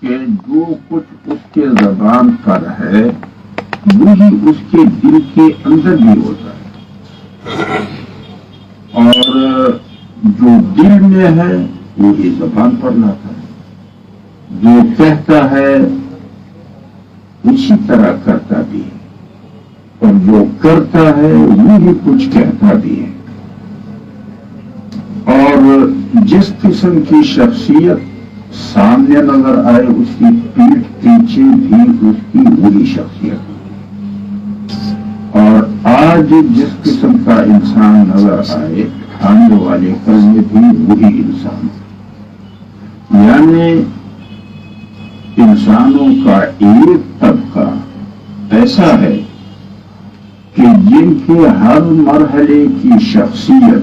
کہ جو کچھ اس کے زبان پر ہے وہی اس کے دل کے اندر بھی ہوتا ہے، اور جو دل میں ہے وہی زبان پر لاتا ہے، جو کہتا ہے اسی طرح کرتا بھی ہے، اور جو کرتا ہے وہی کچھ کہتا بھی ہے۔ اور جس قسم کی شخصیت سامنے نظر آئے اس کی پیٹھ پیچھے بھی اس کی وہی شخصیت، اور آج جس قسم کا انسان نظر آئے آنے والے کل میں بھی وہی انسان، یعنی انسانوں کا ایک طبقہ ایسا ہے کہ جن کے ہر مرحلے کی شخصیت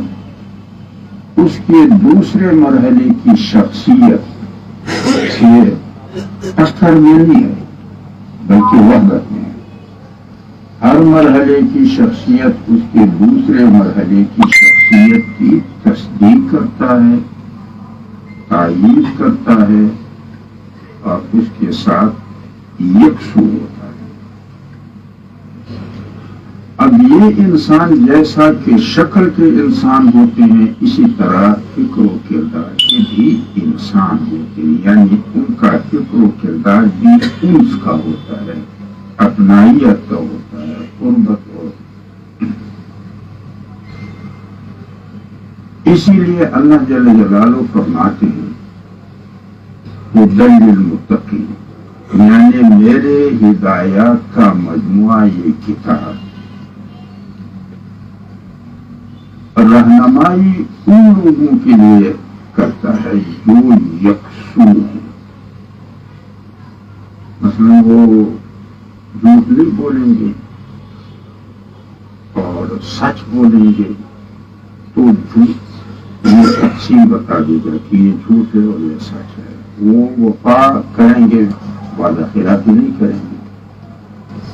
اس کے دوسرے مرحلے کی شخصیت سے ٹکر میں نہیں ہے بلکہ وحدت میں ہے۔ ہر مرحلے کی شخصیت اس کے دوسرے مرحلے کی شخصیت کی تصدیق کرتا ہے، تائید کرتا ہے، اور اس کے ساتھ یکسو ہوتا ہے۔ اب یہ انسان جیسا کہ شکل کے انسان ہوتے ہیں اسی طرح فکر و کردار کے بھی انسان ہوتے ہیں، یعنی ان کا فکر و کردار بھی انس کا ہوتا ہے، اپنائیت کا ہوتا ہے، قربت ہو۔ اسی لیے اللہ جل جلالہ فرماتے ہیں ہدی للمتقین، یعنی میرے ہدایات کا مجموعہ یہ کتاب رہنمائی ان لوگوں کے لیے کرتا ہے جو یکسو ہے۔ مثلا وہ جھوٹ نہیں بولیں گے اور سچ بولیں گے تو جھوٹ یہ تقسیم بتا دے گا کہ یہ جھوٹ ہے اور یہ سچ ہے۔ وہ وفا کریں گے، وعدہ خلافی نہیں کریں گے،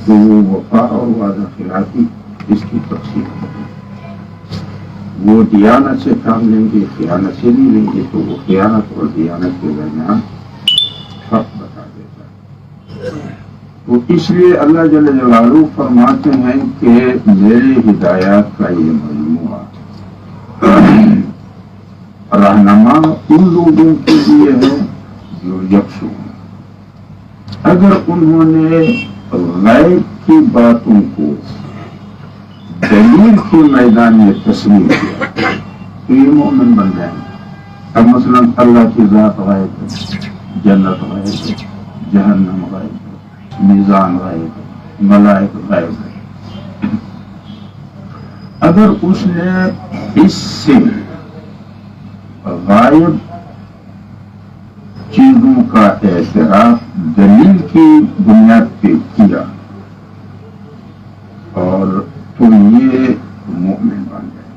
تو وہ وفا اور وعدہ خلافی اس کی تقسیم کریں گے۔ وہ دیانت سے کام لیں گے، خیانت سے نہیں لیں گے، تو وہ خیانت اور دیانت کے درمیان فرق بتا دیتا ہے۔ تو اس لیے اللہ جل جلالہ فرماتے ہیں کہ میرے ہدایات کا یہ مجموعہ رہنما ان لوگوں کے لیے ہے جو یکسو ہیں۔ اگر انہوں نے غیب کی باتوں کو دلیل کے میدان میں تسلیم کیا تو یہ مومن بن جائیں گے۔ اب مثلا اللہ کی ذات غائب ہے، جنت غائب ہے، جہنم غائب ہے، میزان غائب ہے، ملائکہ غائب ہے۔ اگر اس نے اس سے غائب چیزوں کا اعتراف دلیل کی بنیاد پہ کیا اور تو یہ مومن بن گئے،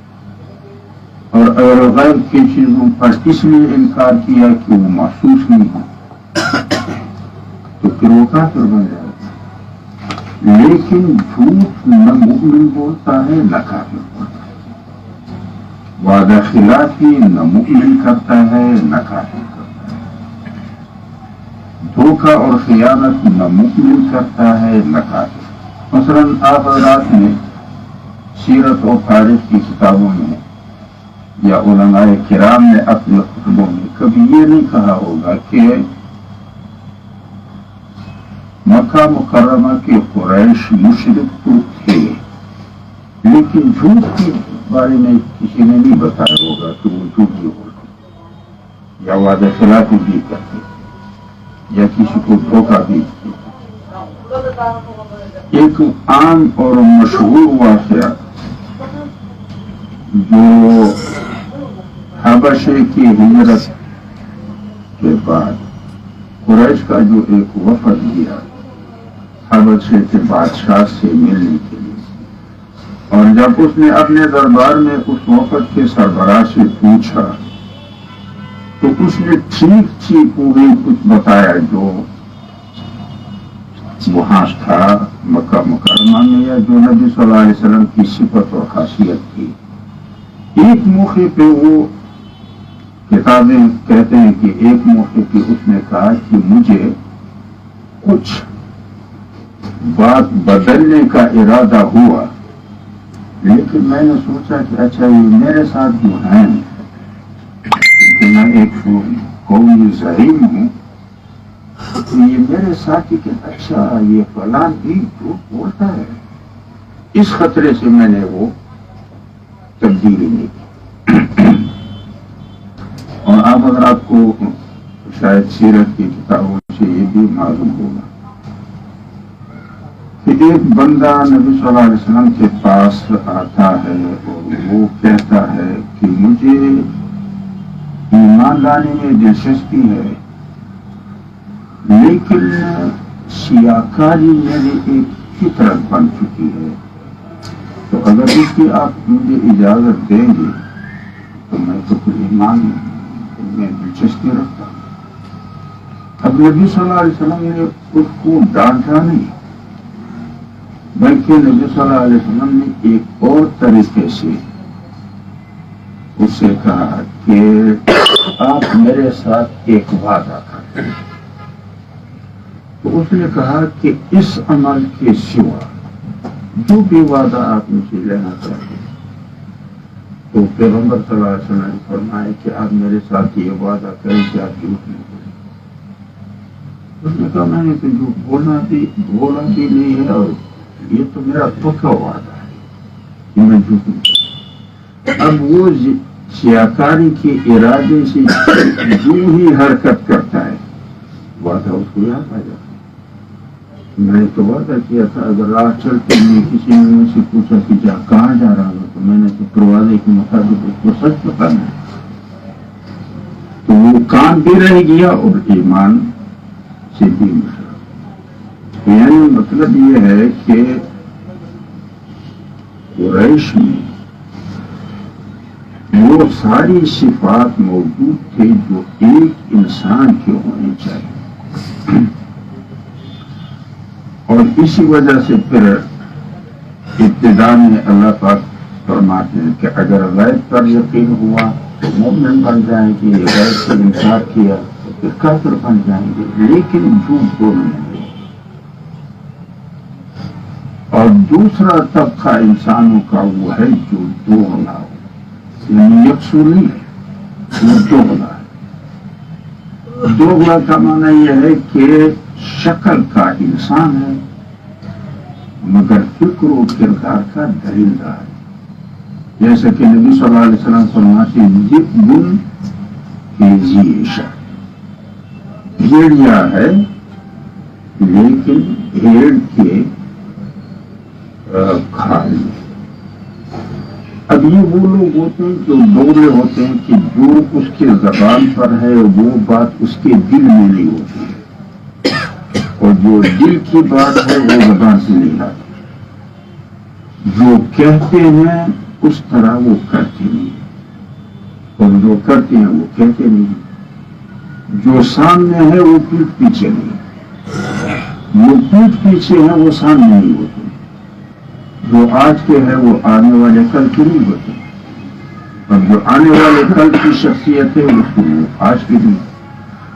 اور اگر غیب کی چیزوں پر اس لیے انکار کیا کہ وہ محسوس نہیں ہے تو پھر وہ کافر بن جائے گا۔ لیکن جھوٹ نہ مومن بولتا ہے نہ کافر بولتا ہے، وعدہ خلافی نہ مومن کرتا ہے نہ کافر کرتا ہے، دھوکہ اور خیانت نہ مومن کرتا ہے نہ کافر۔ مثلا آپ حضرات نے سیرت و تاریخ کی کتابوں میں یا علماء کرام نے اپنے خطبوں میں کبھی یہ نہیں کہا ہوگا کہ مکہ مکرمہ کے قریش مشرک تو تھے، لیکن جھوٹ کے بارے میں کسی نے نہیں بتایا ہوگا کہ وہ جھوٹ بھی بولتے یا وعدہ خلافی بھی کرتے یا کسی کو دھوکہ بھی دیتے۔ ایک عام اور مشہور واقعہ جو حبشے کی ہجرت کے بعد قریش کا جو ایک وفد گیا حبشے کے بادشاہ سے ملنے کے لیے، اور جب اس نے اپنے دربار میں اس وفد کے سربراہ سے پوچھا تو اس نے ٹھیک ٹھیک وہی کچھ بتایا جو وہاں تھا مکہ مکرمہ میں یا جو نبی صلی اللہ علیہ وسلم کی صفت اور خاصیت تھی۔ ایک موقع پہ وہ کتابیں کہتے ہیں کہ ایک موقع پہ اس نے کہا کہ مجھے کچھ بات بدلنے کا ارادہ ہوا، لیکن میں نے سوچا کہ اچھا یہ میرے ساتھ جو ہیں کہ میں ایک قومی زعیم ہوں، تو یہ میرے ساتھی کہ اچھا یہ فلاں بھی جھوٹ بولتا ہے، اس خطرے سے میں نے وہ تبدیلی نہیں کی۔ اور اب اگر آپ کو شاید سیرت کی کتابوں سے یہ بھی معلوم ہوگا کہ ایک بندہ نبی صلی اللہ علیہ وسلم کے پاس آتا ہے اور وہ کہتا ہے کہ مجھے ایمان لانے میں دلچسپی ہے، لیکن سیاکاری میری ایک فطرت بن چکی ہے، تو اگر اس کی آپ مجھے اجازت دیں گے تو میں تو پھر ایمان میں دلچسپی رکھتا ہوں۔ اب نبی صلی اللہ علیہ وسلم نے اس کو ڈانٹا نہیں، بلکہ نبی صلی اللہ علیہ وسلم نے ایک اور طریقے سے اس سے کہا کہ آپ میرے ساتھ ایک وعدہ کریں۔ تو اس نے کہا کہ اس عمل کے سوا جو بھی وعدہ آپ مجھے لینا چاہتے ہیں، تو پیغمبر صلی اللہ علیہ وسلم نے فرمایا کہ آپ میرے ساتھ یہ وعدہ کریں کہ آپ جھوٹ نہیں بولیں۔ اس نے کہا میں نے تو جھوٹ بولا بھی نہیں ہے، اور یہ تو میرا پکا وعدہ ہے کہ میں جھوٹ نہیں بولوں۔ اب وہ سیاکاری کے ارادے سے جو ہی حرکت کرتا ہے وعدہ اس کو یاد آ جاتا ہے۔ میں نے تو وعدہ کیا تھا، اگر راہ چلتے میں کسی نے مجھ سے پوچھا کہ کہاں جا رہا ہوں، تو میں نے تو پروازے کے مطابق اس کو سچ بتانا ہے، تو وہ کام بھی رہ گیا اور ایمان سے بھی مشرف۔ یعنی مطلب یہ ہے کہ قریش میں وہ ساری صفات موجود تھے جو ایک انسان کے ہونے چاہیے، اور اسی وجہ سے پھر ابتدا میں اللہ پاک فرماتے ہیں کہ اگر غیب پر یقین ہوا تو مومن بن جائیں گے، غیب سے انکار کیا تو پھر کافر بن جائیں گے، لیکن جھوٹ بولنے گے۔ اور دوسرا طبقہ انسانوں کا وہ ہے جو دوغلا ہو، یعنی یکسو نہیں ہے، وہ دوغلا ہے۔ دوغلا کا معنی یہ ہے کہ شکل کا انسان ہے مگر فکر و کردار کا درندہ ہے، جیسا کہ نبی صلی اللہ علیہ وسلم فرماتے ہیں ذئب فی ذی شأن، بھیڑیا ہے لیکن بھیڑ کے کھال میں۔ اب یہ وہ لوگ ہوتے ہیں جو دوغلے ہوتے ہیں کہ جو اس کے زبان پر ہے وہ بات اس کے دل میں نہیں ہوتی، اور جو دل کی بات ہے وہ زبان سے نہیں آتی۔ جو کہتے ہیں اس طرح وہ کرتے نہیں، اور جو کرتے ہیں وہ کہتے نہیں۔ جو سامنے ہے وہ پیٹھ پیچھے نہیں، جو پیٹھ پیچھے ہے وہ سامنے نہیں ہوتے، جو آج کے ہے وہ آنے والے کل کے نہیں ہوتے، اور جو آنے والے کل کی شخصیت ہے اس کو وہ آج کی نہیں۔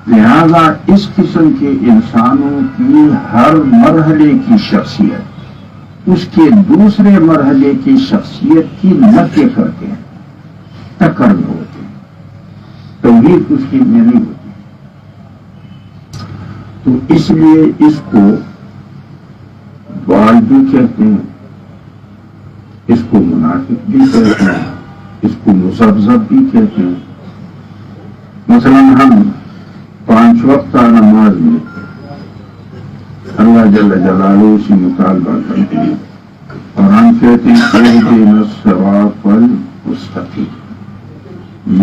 لہذا اس قسم کے انسانوں کی ہر مرحلے کی شخصیت اس کے دوسرے مرحلے کی شخصیت کی نفی کرتے ہیں، ٹکر میں ہوتے ہیں، توحید اس کی میں نہیں ہوتی۔ تو اس لیے اس کو بال بھی کہتے ہیں، اس کو منافق بھی کہتے ہیں، اس کو مذبذب بھی کہتے ہیں۔ مثلا ہم 5 وقت نماز میں اللہ جل جلالہ سے مطالبہ کرتے ہیں اور ہم کہتے ہیں اہدنا الصراط المستقیم،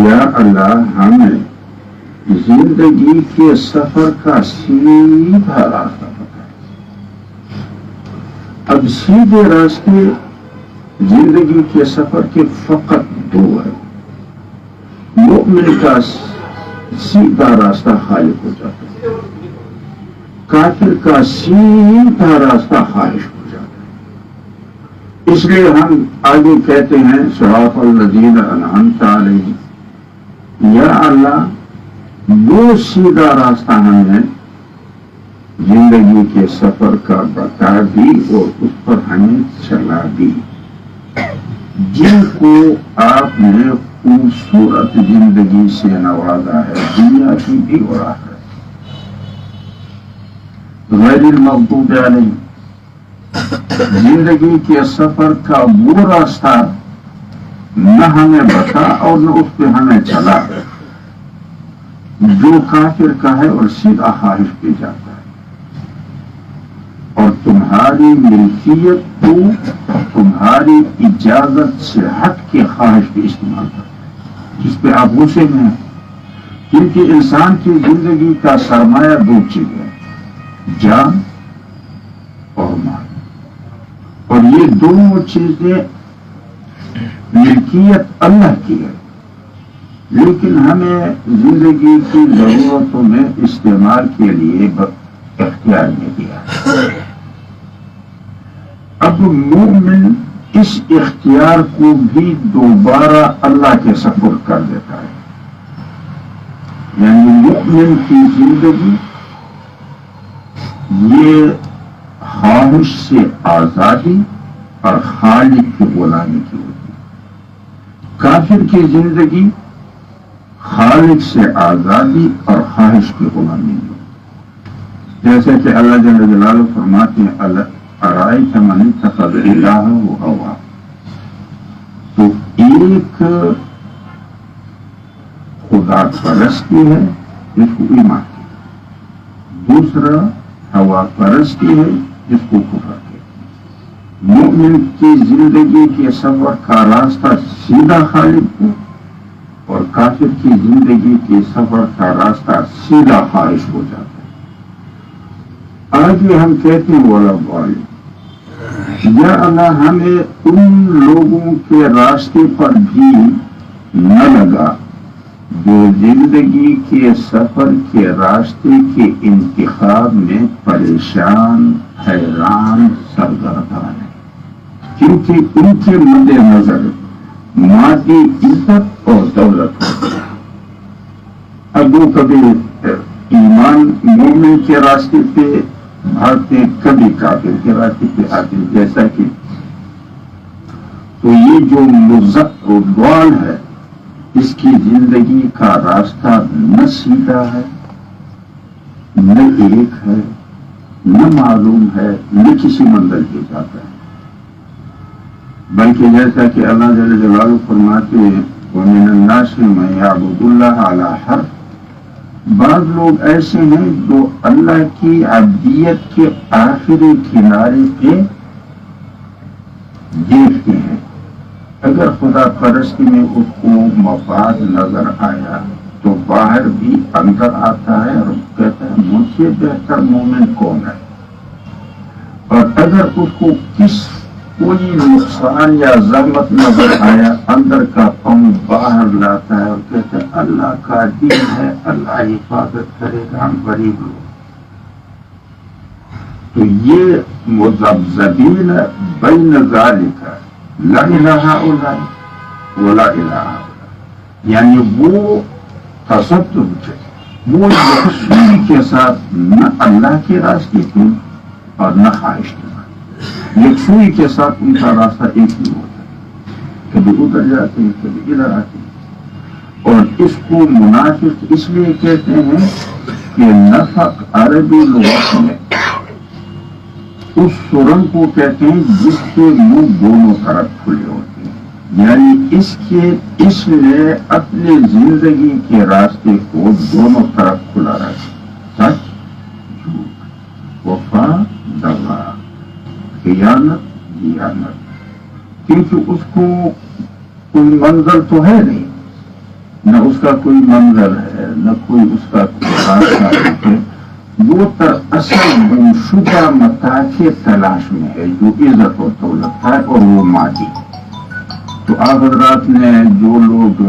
یا اللہ ہمیں زندگی کے سفر کا سیدھا راستہ بتائے۔ اب سیدھے راستے زندگی کے سفر کے فقط 2 ہے۔ مومن کا سیدھا راستہ خالق ہو جاتا ہے، کافر کا سیدھا راستہ خارج ہو جاتا ہے۔ اس لیے ہم آگے کہتے ہیں صراط الذین انعمت علیہم، یا اللہ وہ سیدھا راستہ ہمیں زندگی کے سفر کا بتا دی اور اس پر ہمیں چلا دی، جن کو آپ نے خوبصورت زندگی سے نوازا ہے، دنیا کی بھی اور آخرت۔ غیر المغضوب علیہم، زندگی کے سفر کا وہ راستہ نہ ہمیں بتا اور نہ اس پہ ہمیں چلا جو کافر کا ہے اور سیدھا خواہش پہ جاتا ہے، اور تمہاری ملکیت کو تمہاری اجازت سے ہٹ کے خواہش پہ استعمال کرتا ہے، جس پہ آپ غصے میں ہیں۔ کیونکہ انسان کی زندگی کا سرمایہ دو چیزیں ہیں، جان اور مال، اور یہ دونوں چیزیں ملکیت اللہ کی ہے، لیکن ہمیں زندگی کی ضرورتوں میں استعمال کے لیے اختیار نہیں دیا۔ اب مومن اس اختیار کو بھی دوبارہ اللہ کے سپرد کر دیتا ہے، یعنی مومن کی زندگی یہ خواہش سے آزادی اور خالق کی غلامی کی ہوتی ہے، کافر کی زندگی خالق سے آزادی اور خواہش کی غلامی کی، جیسے کہ اللہ جل جلالہ فرماتے ہیں ارائیت من اتخذ الہہ ہوا، تو ایک خدا پرستی ہے جس کو ایمان ہے، دوسرا ہوا پرستی ہے جس کو کفر ہے۔ مومن کی زندگی کے سفر کا راستہ سیدھا خالق کو، اور کافر کی زندگی کے سفر کا راستہ سیدھا خواہش ہو جاتا ہے۔ آگے ہم کہتے ہیں وَلَا ضَالِمِينَ، یا اللہ ہمیں ان لوگوں کے راستے پر بھی نہ لگا جو زندگی کے سفر کے راستے کے انتخاب میں پریشان، حیران، سرگردان ہے، کیونکہ ان کے مد نظر مادی عزت اور دولت ہوتی ہے۔ اب وہ کبھی ایمان مومن کے راستے پہ بھاگتے، کبھی کافر کے راستے پہ آتے، جیسا کہ تو یہ جو مزدوال ہے اس کی زندگی کا راستہ نہ سیدھا ہے، نہ ایک ہے، نہ معلوم ہے، نہ کسی منزل پہ جاتا ہے، بلکہ جیسا کہ اللہ جل جلالہ فرماتے ہیں وَمِنَ النَّاسِ مَن يَعْبُدُ اللَّهَ عَلَى حَرْفٍ، بعض لوگ ایسے ہیں جو اللہ کی عبدیت کے آخری کنارے پہ دیکھتے ہیں، اگر خدا پرستی میں اس کو مفاد نظر آیا تو باہر بھی اندر آتا ہے اور کہتا ہے مجھ سے بہتر مومن کون ہے، اور اگر اس کو کوئی نقصان یا زحمت نظر آیا اندر کا پاؤں باہر لاتا ہے اور کہتا ہے اللہ کا دین ہے، اللہ حفاظت کرے گا، ہم غریب لوگ۔ تو یہ مذبذبین بین ذالک لا الہ الا ولا الہ الا، یعنی وہ تصدق وہ یکسوئی کے ساتھ نہ اللہ کے راستے پہ اور نہ خواہش کے ساتھ، یکسوئی کے ساتھ ان کا راستہ ایک ہی ہوتا ہے، کبھی ادھر جاتے ہیں کبھی ادھر آتے ہیں۔ اور اس کو منافق اس لیے کہتے ہیں کہ نفق عربی لغت میں اس سرنگ کو کہتے ہیں جس کے منہ دونوں طرف کھلے ہوتے ہیں، یعنی اس نے اپنی زندگی کے راستے کو دونوں طرف کھلا رکھا، سچ جھوٹ، وفا دغا، خیانت دیانت، کیونکہ اس کو کوئی منظر تو ہے نہیں، نہ اس کا کوئی منظر ہے نہ کوئی اس کا کوئی راستہ ہے، وہ اصل گمشدہ متاع کے تلاش میں ہے جو عزت و دولت ہے اور وہ مادی۔ تو آپ حضرات نے جو لوگ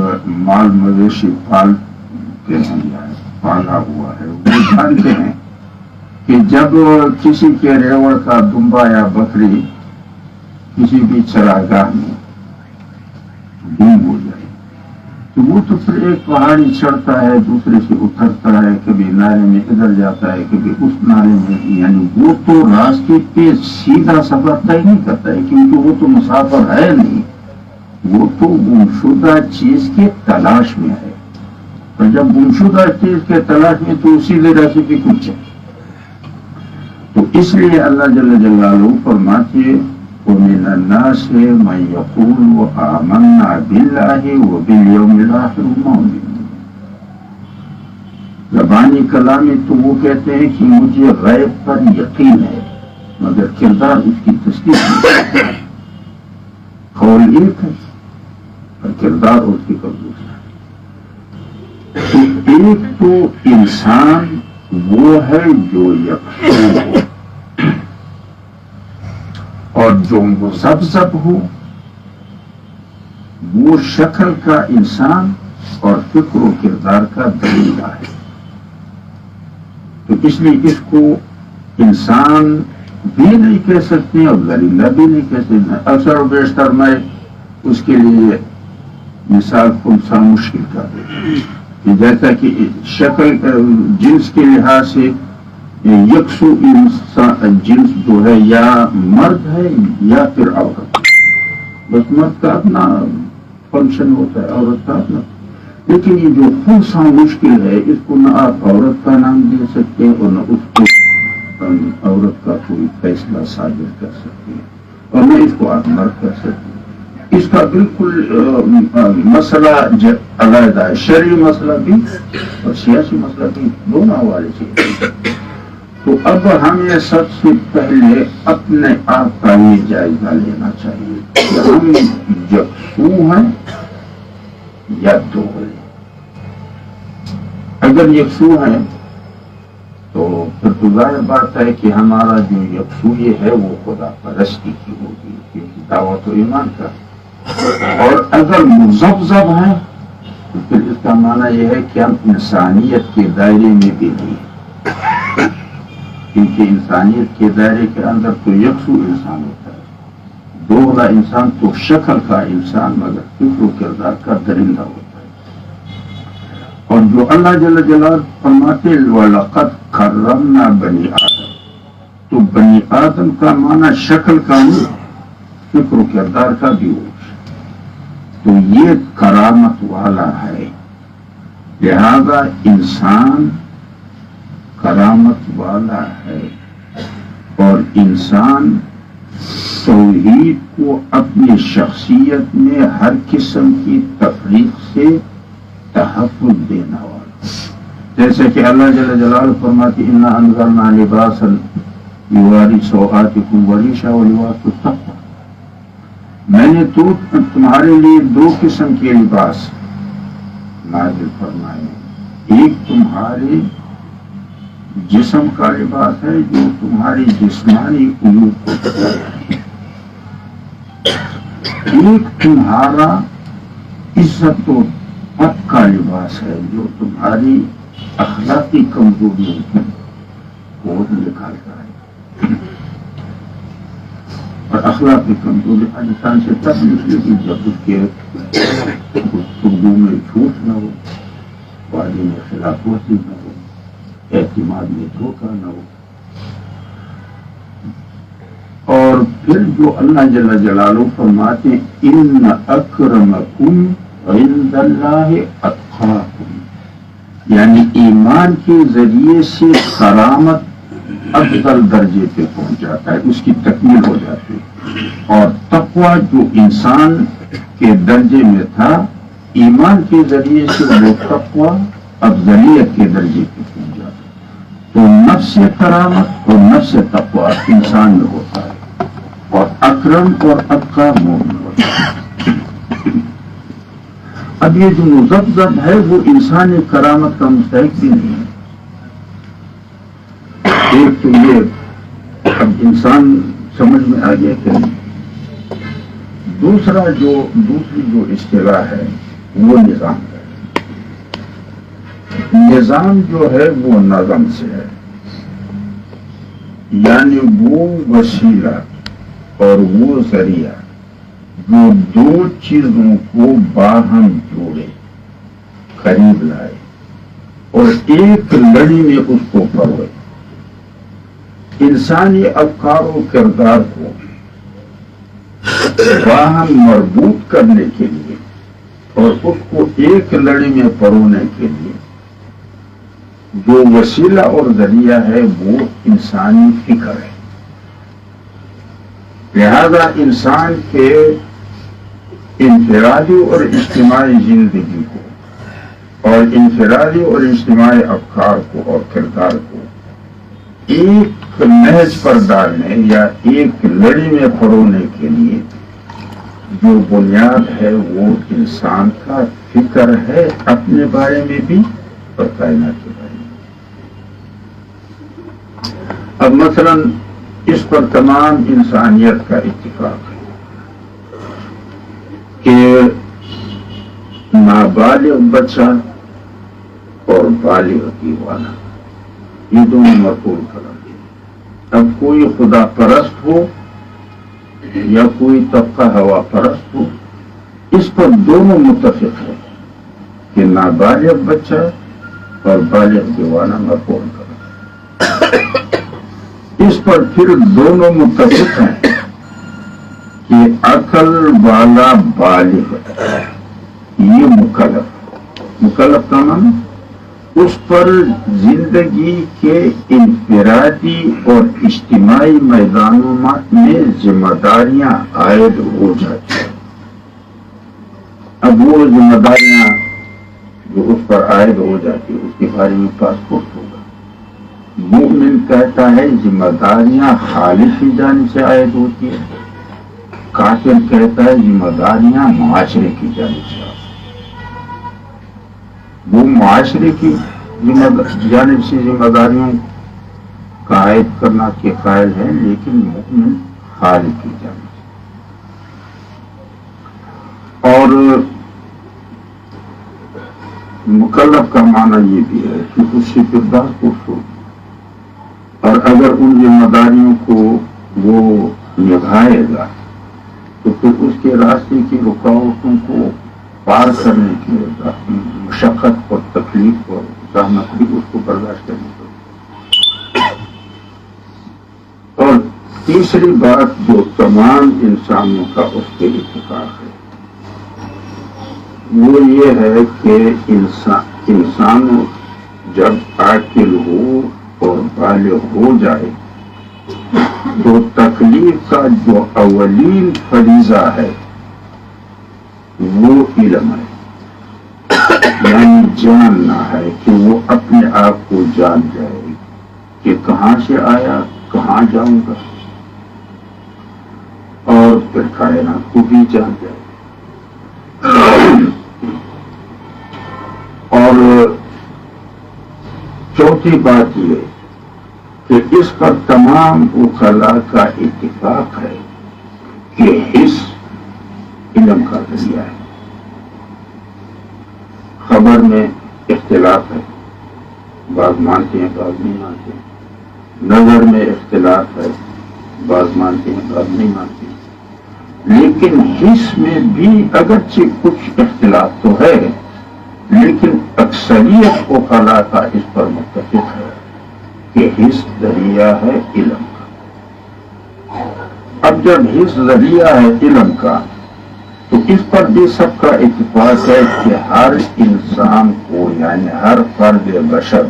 مال مویشی پالتے ہیں یا پالا ہوا ہے وہ جانتے ہیں کہ جب کسی کے ریوڑ کا دمبا یا بکری کسی بھی چراگاہ میں گم ہو جائے تو وہ تو پھر ایک پہاڑی چڑھتا ہے دوسرے سے اترتا ہے، کبھی نالے میں ادھر جاتا ہے کبھی اس نالے میں، یعنی وہ تو راستے پہ سیدھا سفر طے نہیں کرتا ہے، کیونکہ وہ تو مسافر ہے نہیں، وہ تو گمشدہ چیز کے تلاش میں ہے، اور جب گمشدہ چیز کے تلاش میں تو سیدھے راستے پہ کچھ ہے۔ تو اس لیے اللہ جل جلالہ فرماتے وَمِنَ النَّاسِ مَن يَقُولُ آمَنَّا بِاللَّهِ وَبِالْيَوْمِ الْآخِرِ وَمَا هُمْ بِمُؤْمِنِينَ۔ زبانی کلامی تو وہ کہتے ہیں کہ مجھے غیب پر یقین ہے، مگر کردار اس کی تصدیق نہیں ہے۔ قول ایک ہے اور کردار اس کی کمزور ہے۔ تو ایک تو انسان وہ ہے جو یکسو ہو اور جو مذبذب ہو، وہ شکل کا انسان اور فکر و کردار کا دریندہ ہے۔ تو اس لیے اس کو انسان بھی نہیں کہہ سکتے اور درندہ بھی نہیں کہہ سکتے۔ اکثر و بیشتر میں اس کے لیے مثال خنثی مشکل کر دیتا ہوں کہ جیسا کہ شکل جنس کے لحاظ سے یکسو انسان جنس جو ہے یا مرد ہے یا پھر عورت، بس مرد کا اپنا فنکشن ہوتا ہے، عورت کا اپنا، لیکن یہ جو خنثی مشکل ہے اس کو نہ آپ عورت کا نام دے سکتے اور نہ اس کو عورت کا کوئی فیصلہ صادر کر سکتے اور نہ اس کو آپ مرد کر سکتے۔ اس کا بالکل مسئلہ علیحدہ ہے، شرعی مسئلہ بھی اور سیاسی مسئلہ بھی، دونوں حوالے سے۔ تو اب ہمیں سب سے پہلے اپنے آپ کا یہ جائزہ لینا چاہیے کہ ہم یکسو ہیں یا دوغلے۔ اگر یکسو ہیں تو پھر تو ظاہر بات ہے کہ ہمارا جو یکسوئی ہے وہ خدا پرستی کی ہوگی، کیونکہ دعوت و ایمان کا۔ اور اگر مذبذب ہیں تو پھر اس کا معنی یہ ہے کہ ہم انسانیت کے دائرے میں بھی نہیں ہیں، کیونکہ انسانیت کے دائرے کے اندر تو یکسو انسان ہوتا ہے، دوغلا انسان تو شکل کا انسان مگر فکر و کردار کا درندہ ہوتا ہے۔ اور جو اللہ جل جلالہ فرماتے وَلَقَدْ كَرَّمْنَا بَنِي آدم، تو بنی آدم کا معنی شکل کا نہیں، فکر و کردار کا بھی ہو، تو یہ کرامت والا ہے، لہذا انسان کرامت والا ہے، اور انسان توحید کو اپنی شخصیت میں ہر قسم کی تفریق سے تحفظ دینا والا، جیسے کہ اللہ جل جلالہ فرماتے اِنَّا أَنزَلْنَا لِبَاسًا يُوَارِي سَوْآتِكُمْ وَرِيشًا وَلِبَاسُ التَّقْوَىٰ، میں نے تو تمہارے لیے دو قسم کے لباس نازل فرمائے، ایک تمہارے جسم کا لباس ہے جو تمہاری جسمانی عیوب کو بتاتا ہے، ایک تمہارا عزت و حق کا لباس ہے جو تمہاری اخلاقی کمزوریوں کو نکالتا ہے۔ اور اخلاقی کمزوری انسان سے تب نکلے گی جب اس کے گفتگو میں جھوٹ نہ ہو، وعدے میں خلاف ورزی نہ ہو، اعتماد میں دھوکہ نہ ہو۔ اور پھر جو اللہ جل جلالہ فرماتے ہیں ان اکرمکم عند اللہ اتقاکم، یعنی ایمان کے ذریعے سے کرامت افضل درجے پہ پہنچ جاتا ہے، اس کی تکمیل ہو جاتی ہے، اور تقویٰ جو انسان کے درجے میں تھا ایمان کے ذریعے سے وہ تقویٰ افضلیت کے درجے پہ پہنچ جاتا ہے۔ تو نفس کرامت اور نفس تقویٰ انسان میں ہوتا ہے، اور اکرم اور اتقیٰ مومن ہوتا ہے۔ اب یہ جو مذبذب ہے وہ انسان کرامت کا مستحق بھی نہیں ہے۔ ایک تو یہ اب انسان سمجھ میں آ گیا کہ دوسری جو اصطلاح ہے وہ نظام ہے۔ نظام جو ہے وہ نظم سے ہے، یعنی وہ وسیلہ اور وہ ذریعہ جو دو چیزوں کو باہم جوڑے، قریب لائے اور ایک لڑی میں اس کو پروئے. انسانی افکار و کردار کو باہم مربوط کرنے کے لیے اور اس کو ایک لڑی میں پرونے کے لیے جو وسیلہ اور ذریعہ ہے وہ انسانی فکر ہے. لہذا انسان کے انفرادی اور اجتماعی زندگی کو اور انفرادی اور اجتماعی افکار کو اور کردار کو ایک نہج پر ڈالنے یا ایک لڑی میں پرونے کے لیے جو بنیاد ہے وہ انسان کا فکر ہے، اپنے بارے میں بھی اور کائنات کے بارے میں. اب مثلا اس پر تمام انسانیت کا اتفاق ہے کہ نابالغ بچہ اور بالغ دیوانہ یہ دونوں مرفوع قرار دیں. اب کوئی خدا پرست ہو یا کوئی طبقہ ہوا پرست ہو، اس پر دونوں متفق ہے کہ نابالغ بچہ اور بالغ دیوانہ مرفوع قرار دیں. اس پر پھر دونوں متفق ہیں کہ عقل والا بالغ یہ مکلف کا معنی اس پر زندگی کے انفرادی اور اجتماعی میدانوں میں ذمہ داریاں عائد ہو جاتی ہیں. اب وہ ذمہ داریاں جو اس پر عائد ہو جاتی ہیں اس کے بارے میں پاسپورٹ ہوگا. مومن کہتا ہے ذمہ داریاں خالق کی جانب سے عائد ہوتی ہیں، کافر کہتا ہے ذمہ داریاں معاشرے کی جانب سے. وہ معاشرے کی جانب سے ذمہ داریوں کا عائد کرنا کے قائل ہے، لیکن مومن خالق کی جانب سے. اور مکلف کا معنی یہ بھی ہے کہ اس سے کردار پرست ہو، اور اگر ان ذمہ داریوں کو وہ نبھائے گا تو پھر اس کے راستے کی رکاوٹوں کو پار کرنے کی مشقت اور تکلیف اور زحمت بھی اس کو برداشت کرنی پڑے. اور تیسری بات جو تمام انسانوں کا اس پہ اتفاق ہے وہ یہ ہے کہ انسان جب عاقل ہو اور بالغ ہو جائے تو تکلیف کا جو اولین فریضہ ہے وہ علم ہے، یعنی جاننا ہے کہ وہ اپنے آپ کو جان جائے کہ کہاں سے آیا کہاں جاؤں گا، اور پھر کائنات کو بھی جان جائے. اور چوتھی بات یہ کہ اس پر تمام عقلاء کا اتفاق ہے کہ حس علم کا ذریعہ ہے. خبر میں اختلاف ہے، بعض مانتے ہیں بعض نہیں مانتے. نظر میں اختلاف ہے، بعض مانتے ہیں بعض نہیں مانتے. لیکن حس میں بھی اگرچہ کچھ اختلاف تو ہے، لیکن اکثریت عقلاء کا اس پر متفق ہے کہ حس ذریعہ ہے علم کا. اب جب حس ذریعہ ہے علم کا تو اس پر بھی سب کا اتفاق ہے کہ ہر انسان کو یعنی ہر فرد بشر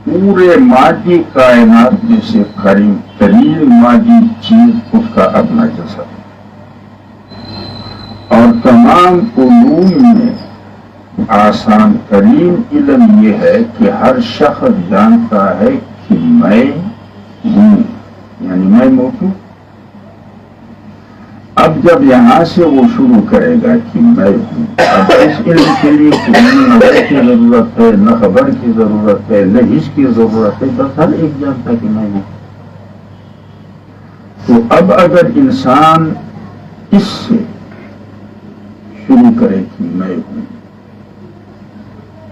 پورے مادی کائنات میں سے قریب ترین مادی چیز اس کا اپنا جسد ہے. اور تمام علوم میں آسان ترین علم یہ ہے کہ ہر شخص جانتا ہے کہ میں ہوں، یعنی میں موجود. اب جب یہاں سے وہ شروع کرے گا کہ میں ہوں، اب اس علم کے لیے نہ نظر کی ضرورت ہے، نہ خبر کی ضرورت ہے، نہ حس کی ضرورت ہے، بس ہر ایک جانتا ہے کہ میں ہوں. تو اب اگر انسان اس سے شروع کرے کہ میں ہوں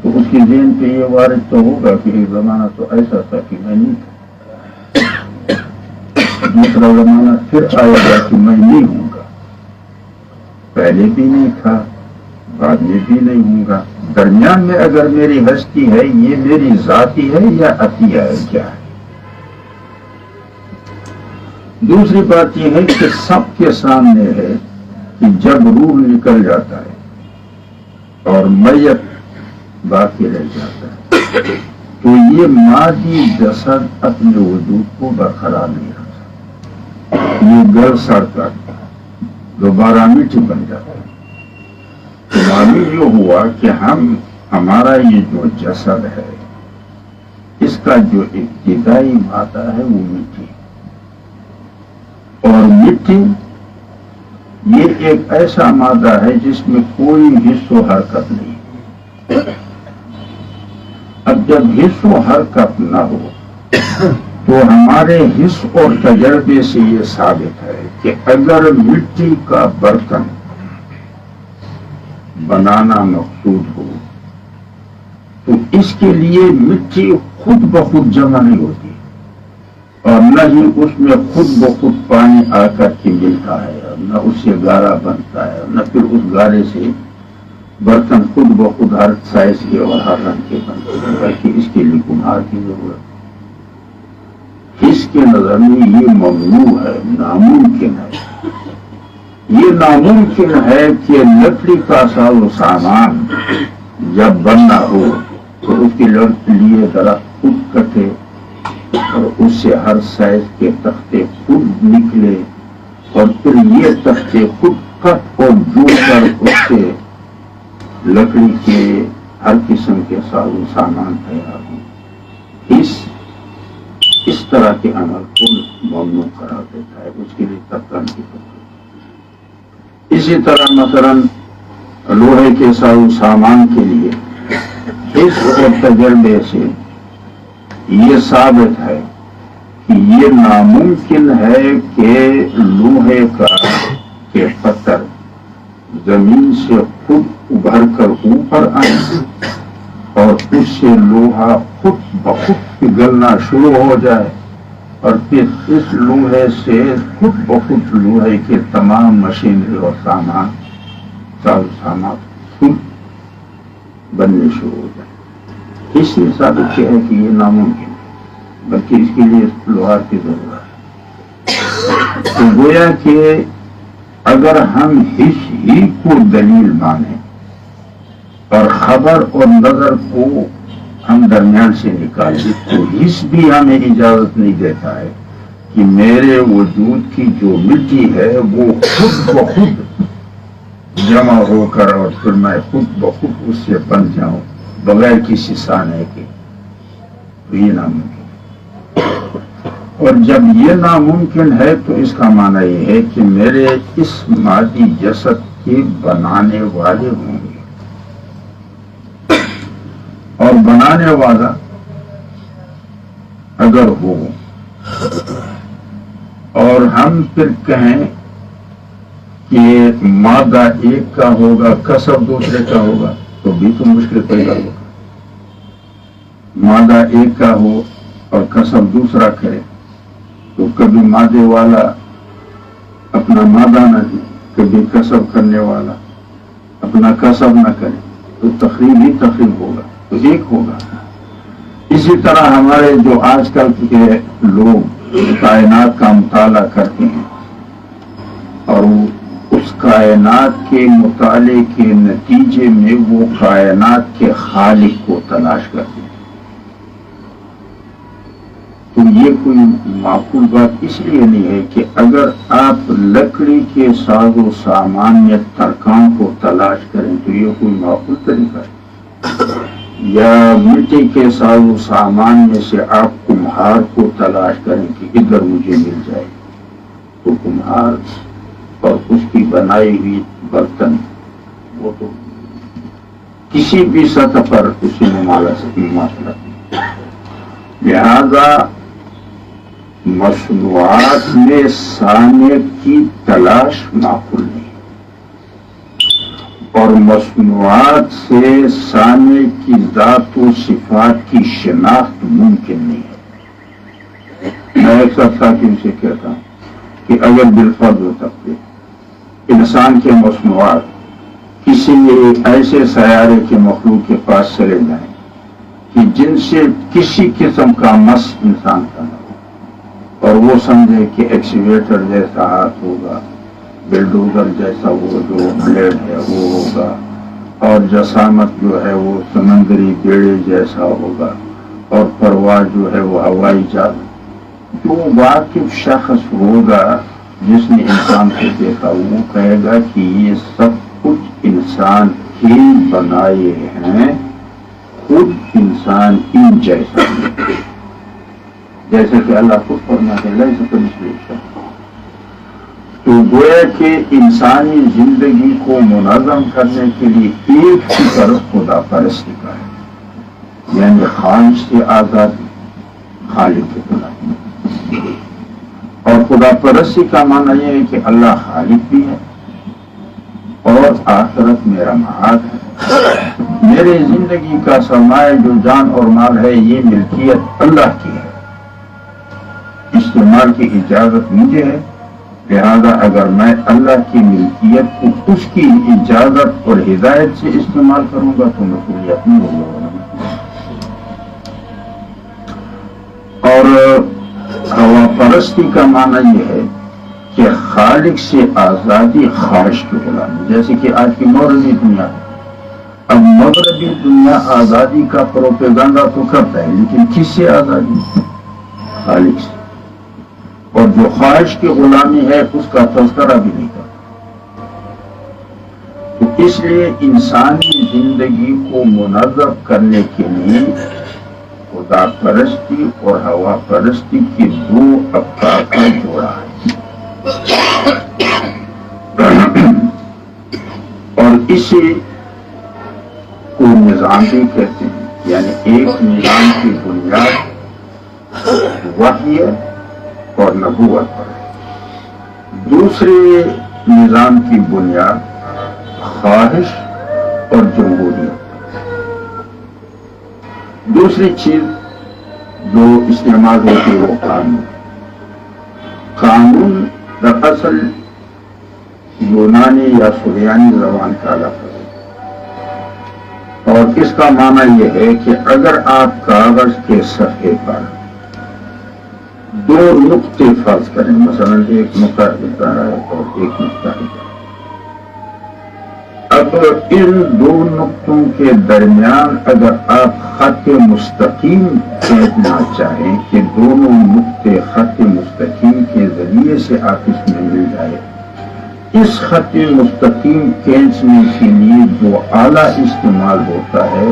تو اس کی ذہن پہ یہ وارد تو ہوگا کہ ایک زمانہ تو ایسا تھا کہ میں نہیں تھا، دوسرا زمانہ پھر آئے گا کہ میں نہیں ہوں گا، پہلے بھی نہیں تھا بعد میں بھی نہیں ہوں گا، درمیان میں اگر میری ہستی ہے یہ میری ذاتی ہے یا عطیہ ہے، کیا ہے؟ دوسری بات یہ ہے کہ سب کے سامنے ہے کہ جب روح نکل جاتا ہے اور میت باقی رہ جاتا ہے تو یہ مادی جسد اپنے وجود کو برقرار نہیں رکھتا، یہ گل سڑ کر دوبارہ مٹی بن جاتا ہے۔ تو معلوم یہ ہوا کہ ہمارا یہ جو جسد ہے اس کا جو ابتدائی مادہ ہے وہ مٹی، اور مٹی یہ ایک ایسا مادہ ہے جس میں کوئی حص و حرکت نہیں۔ اب جب حص و حرکت نہ ہو تو ہمارے حص اور تجربے سے یہ ثابت ہے کہ اگر مٹی کا برتن بنانا مقصود ہو تو اس کے لیے مٹی خود بخود جمع نہیں ہوتی، اور نہ ہی اس میں خود بخود پانی آ کر کے ملتا ہے، اور نہ اس سے گارا بنتا ہے، نہ پھر اس گارے سے برتن خود بخود ہر سائز کے اور ہر رنگ کے بنتے ہیں، بلکہ اس کے لیے کمہار کی ضرورت ہے۔ اس کے نظر میں یہ ممنوع ہے، ناممکن ہے۔ یہ ناممکن ہے کہ لکڑی کا ساز و سامان جب بننا ہو تو اس کے لیے درخت خود کٹے اور اس سے ہر سائز کے تختے خود نکلے، اور پھر یہ تختے خود کٹ اور جوڑ کر اس سے لکڑی کے ہر قسم کے ساز و سامان تیار ہو۔ اس طرح کے عمل کو ممنوع قرار دیتا ہے، اس کے لیے ترکان کی ضرورت۔ اسی طرح مثلا لوہے کے ساز و سامان کے لیے اس اور تجربے سے یہ ثابت ہے کہ یہ ناممکن ہے کہ لوہے کے پتھر زمین سے خود ابھر کر اوپر آئے اور اس سے لوہا خود بخود پگھلنا شروع ہو جائے، اور پھر اس لوہے سے خود بخود لوہے کے تمام مشینری اور سامان خود بننے شروع ہو جائے۔ اس لیے ثابت کیا ہے کہ یہ ناممکن ہے، بلکہ اس کے لیے لوہار کی ضرورت ہے۔ تو گویا کہ اگر ہم حس ہی کو دلیل مانیں اور خبر اور نظر کو ہم درمیان سے نکال دیں تو حس بھی ہمیں اجازت نہیں دیتا ہے کہ میرے وجود کی جو مٹی ہے وہ خود بخود جمع ہو کر اور پھر میں خود بخود اس سے بن جاؤں بغیر کسی سانے کے، تو یہ ناممکن ہے۔ اور جب یہ ناممکن ہے تو اس کا معنی یہ ہے کہ میرے اس مادی جسد کے بنانے والے ہوں گے، اور بنانے والا اگر ہو اور ہم پھر کہیں کہ مادہ ایک کا ہوگا کسب دوسرے کا ہوگا تو بھی تو مشکل پیدا ہوگا۔ مادہ ایک کا ہو اور کسب دوسرا کرے تو کبھی مادے والا اپنا مادہ نہ دے، کبھی کسب کرنے والا اپنا کسب نہ کرے، تو تخریب ہی تخریب ہوگا، تو ایک ہوگا۔ اسی طرح ہمارے جو آج کل کے لوگ کائنات کا مطالعہ کرتے ہیں اور اس کائنات کے مطالعے کے نتیجے میں وہ کائنات کے خالق کو تلاش کرتے ہیں، تو یہ کوئی معقول بات اس لیے نہیں ہے کہ اگر آپ لکڑی کے ساز و سامان یا ترکان کو تلاش کریں تو یہ کوئی معقول طریقہ ہے، یا مٹی کے ساز و سامان میں سے آپ کمہار کو تلاش کریں کہ ادھر مجھے مل جائے، تو کمہار اور اس کی بنائی ہوئی برتن وہ تو کسی بھی سطح پر اسے مماثلت نہیں۔ لہذا مصنوعات میں صانع کی تلاش معقول نہیں، اور مصنوعات سے صانع کی ذات و صفات کی شناخت ممکن نہیں ہے۔ میں اکثر ساتھیوں سے کہتا ہوں کہ اگر بالفرض ہو سکتے انسان کے مصنوعات کسی ایسے سیارے کے مخلوق کے پاس چلے جائیں کہ جن سے کسی قسم کا مس انسان کا نہ ہو، اور وہ سمجھے کہ ایکسیویٹر جیسا ہاتھ ہوگا، بلڈوزر جیسا وہ جو بلیڈ ہے وہ ہوگا، اور جسامت جو ہے وہ سمندری بیڑے جیسا ہوگا، اور پرواز جو ہے وہ ہوائی جہاز، جو واقف شخص ہوگا جس نے انسان کو دیکھا وہ کہے گا کہ یہ سب کچھ انسان ہی بنائے ہیں، خود انسان ان جیسا، جیسے کہ اللہ خود فرماتے ہیں لیس کمثلہ شیء۔ تو گویا کہ انسانی زندگی کو منظم کرنے کے لیے ایک ہی طرف خدا پرستی کا ہے، یعنی خواہش سے آزادی، خالق کی غلامی۔ اور خدا پرستی کا معنی یہ ہے کہ اللہ خالق بھی ہے اور آخرت میرا معاد ہے، میرے زندگی کا سرمایہ جو جان اور مال ہے یہ ملکیت اللہ کی ہے، استعمال کی اجازت مجھے ہے، لہذا اگر میں اللہ کی ملکیت کو اس کی اجازت اور ہدایت سے استعمال کروں گا تو مسئولیت نہیں ہوگا۔ اور ہوا پرستی کا معنی یہ ہے کہ خالق سے آزادی، خواہش کی غلامی، جیسے کہ آج کی مغربی دنیا ہے۔ اب مغربی دنیا آزادی کا پروپیگنڈا تو کرتا ہے لیکن کس سے آزادی؟ خالق سے، اور جو خواہش کی غلامی ہے اس کا تذکرہ بھی نہیں کرتا۔ تو اس لیے انسانی زندگی کو منظم کرنے کے لیے خدا پرستی اور ہوا پرستی کے دو افکار کا جوڑا ہے، اور اسے کو نظام بھی کہتے ہیں، یعنی ایک نظام کی بنیاد وحی اور نبوت پر ہے، دوسرے نظام کی بنیاد خواہش اور جمہوریت۔ دوسری چیز جو استعمال ہوتی ہے وہ قانون۔ قانون دراصل یونانی یا سریانی زبان کا لفظ ہے، اور اس کا معنی یہ ہے کہ اگر آپ کاغذ کے صفحے پر دو نقطے فرض کریں، مثلا ایک نقطہ ادھر ہے اور ایک نقطہ ادھر، اب ان دو نقطوں کے درمیان اگر آپ خط مستقیم کھینچنا چاہیں کہ دونوں نقطے خط مستقیم کے ذریعے سے آپس میں مل جائے، اس خط مستقیم کھینچنے کے لیے جو آلہ استعمال ہوتا ہے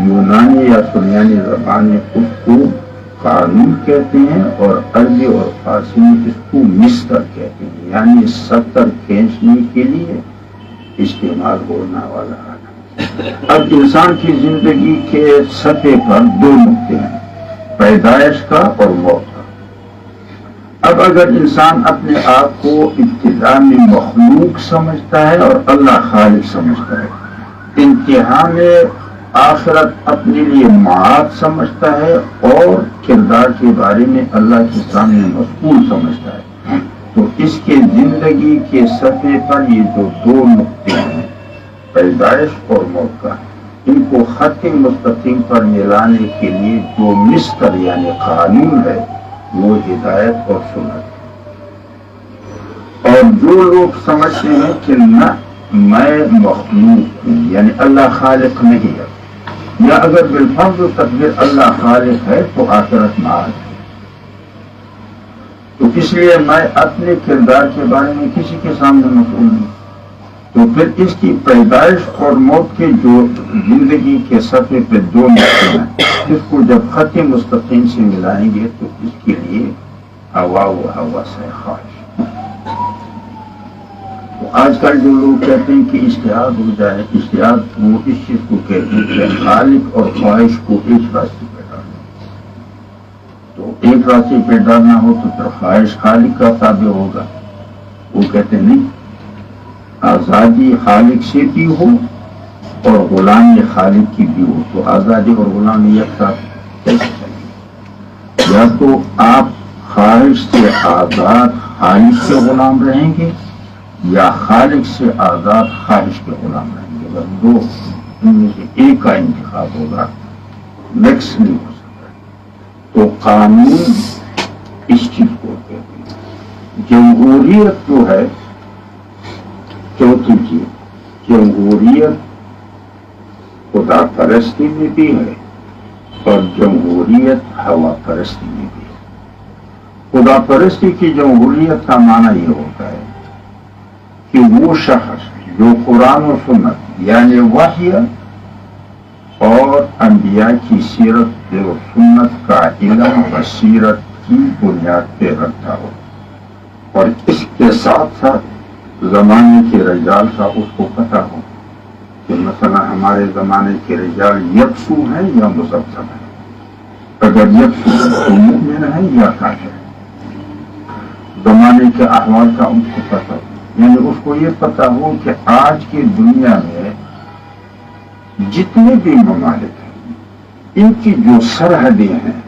یونانی یا سریانی زبان میں اس کو قانون کہتے ہیں، اور عربی اور فارسی میں اس کو مسطر کہتے ہیں، یعنی سطر کھینچنے کے لیے استعمال ہونے والا ہے۔ اب انسان کی زندگی کے سطح پر دو نقطے ہیں، پیدائش کا اور موت کا۔ اب اگر انسان اپنے آپ کو ابتدا میں مخلوق سمجھتا ہے اور اللہ خالق سمجھتا ہے، انتہا میں آخرت اپنے لیے معاد سمجھتا ہے اور کردار کے بارے میں اللہ کے سامنے مسئول سمجھتا ہے، تو اس کے زندگی کے سطح پر یہ جو دو نقطے ہیں پیدائش اور موت کا، ان کو خط مستقیم پر ملانے کے لیے جو مسطر یعنی قانون ہے وہ ہدایت اور سنت ہے۔ اور جو لوگ سمجھتے ہیں کہ نہ میں مخلوق ہوں یعنی اللہ خالق نہیں ہے، یا اگر بالفرض و تقدیر اللہ خالق ہے تو آخرت معاد ہے، تو اس لیے میں اپنے کردار کے بارے میں کسی کے سامنے مسئول نہیں، تو پھر اس کی پیدائش اور موت کے جو زندگی کے سطح پہ دو نقطے ہیں، اس کو جب خط مستقیم سے ملائیں گے تو اس کے لیے ہوا و ہوس ہے، خواہش۔ تو آج کل جو لوگ کہتے ہیں کہ اشتہاد ہو جائے، اشتہاد وہ اس چیز کو کہتے ہیں کہ خالق اور خواہش کو ایک راستے پہ ڈالنا، تو ایک راستے پہ ڈالنا ہو تو پھر خواہش خالق کا تابع ہوگا، وہ کہتے نہیں، آزادی خالق سے بھی ہو اور غلامی خالق کی بھی ہو، تو آزادی اور غلامی ایک ساتھ کیسے چلے؟ یا تو آپ خواہش سے آزاد خالق کے غلام رہیں گے، یا خالق سے آزاد خواہش کے غلام رہیں گے. اگر دو ان میں سے ایک کا انتخاب ہوگا مکس نہیں ہو سکتا. تو قانون اس چیز کو کہتے ہیں. جمہوریت جو ہے چوتھی چیز, جمہوریت خدا پرستی میں بھی ہے اور جمہوریت ہوا پرستی میں بھی ہے. خدا پرستی کی جمہوریت کا معنی یہ ہوتا ہے کہ وہ شخص جو قرآن و سنت یعنی وحی اور انبیاء کی سیرت و سنت کا علم بصیرت کی بنیاد پہ رکھتا ہو اور اس کے ساتھ ساتھ زمانے کے رجال کا اس کو پتہ ہو کہ مثلا ہمارے زمانے کے رجال یکسو ہیں یا مذبذب ہیں. اگر یکسو تو مومن ہیں یا کافر ہیں. زمانے کے احوال کا ان کو پتہ ہو, یعنی اس کو یہ پتہ ہو کہ آج کی دنیا میں جتنے بھی ممالک ہیں ان کی جو سرحدیں ہیں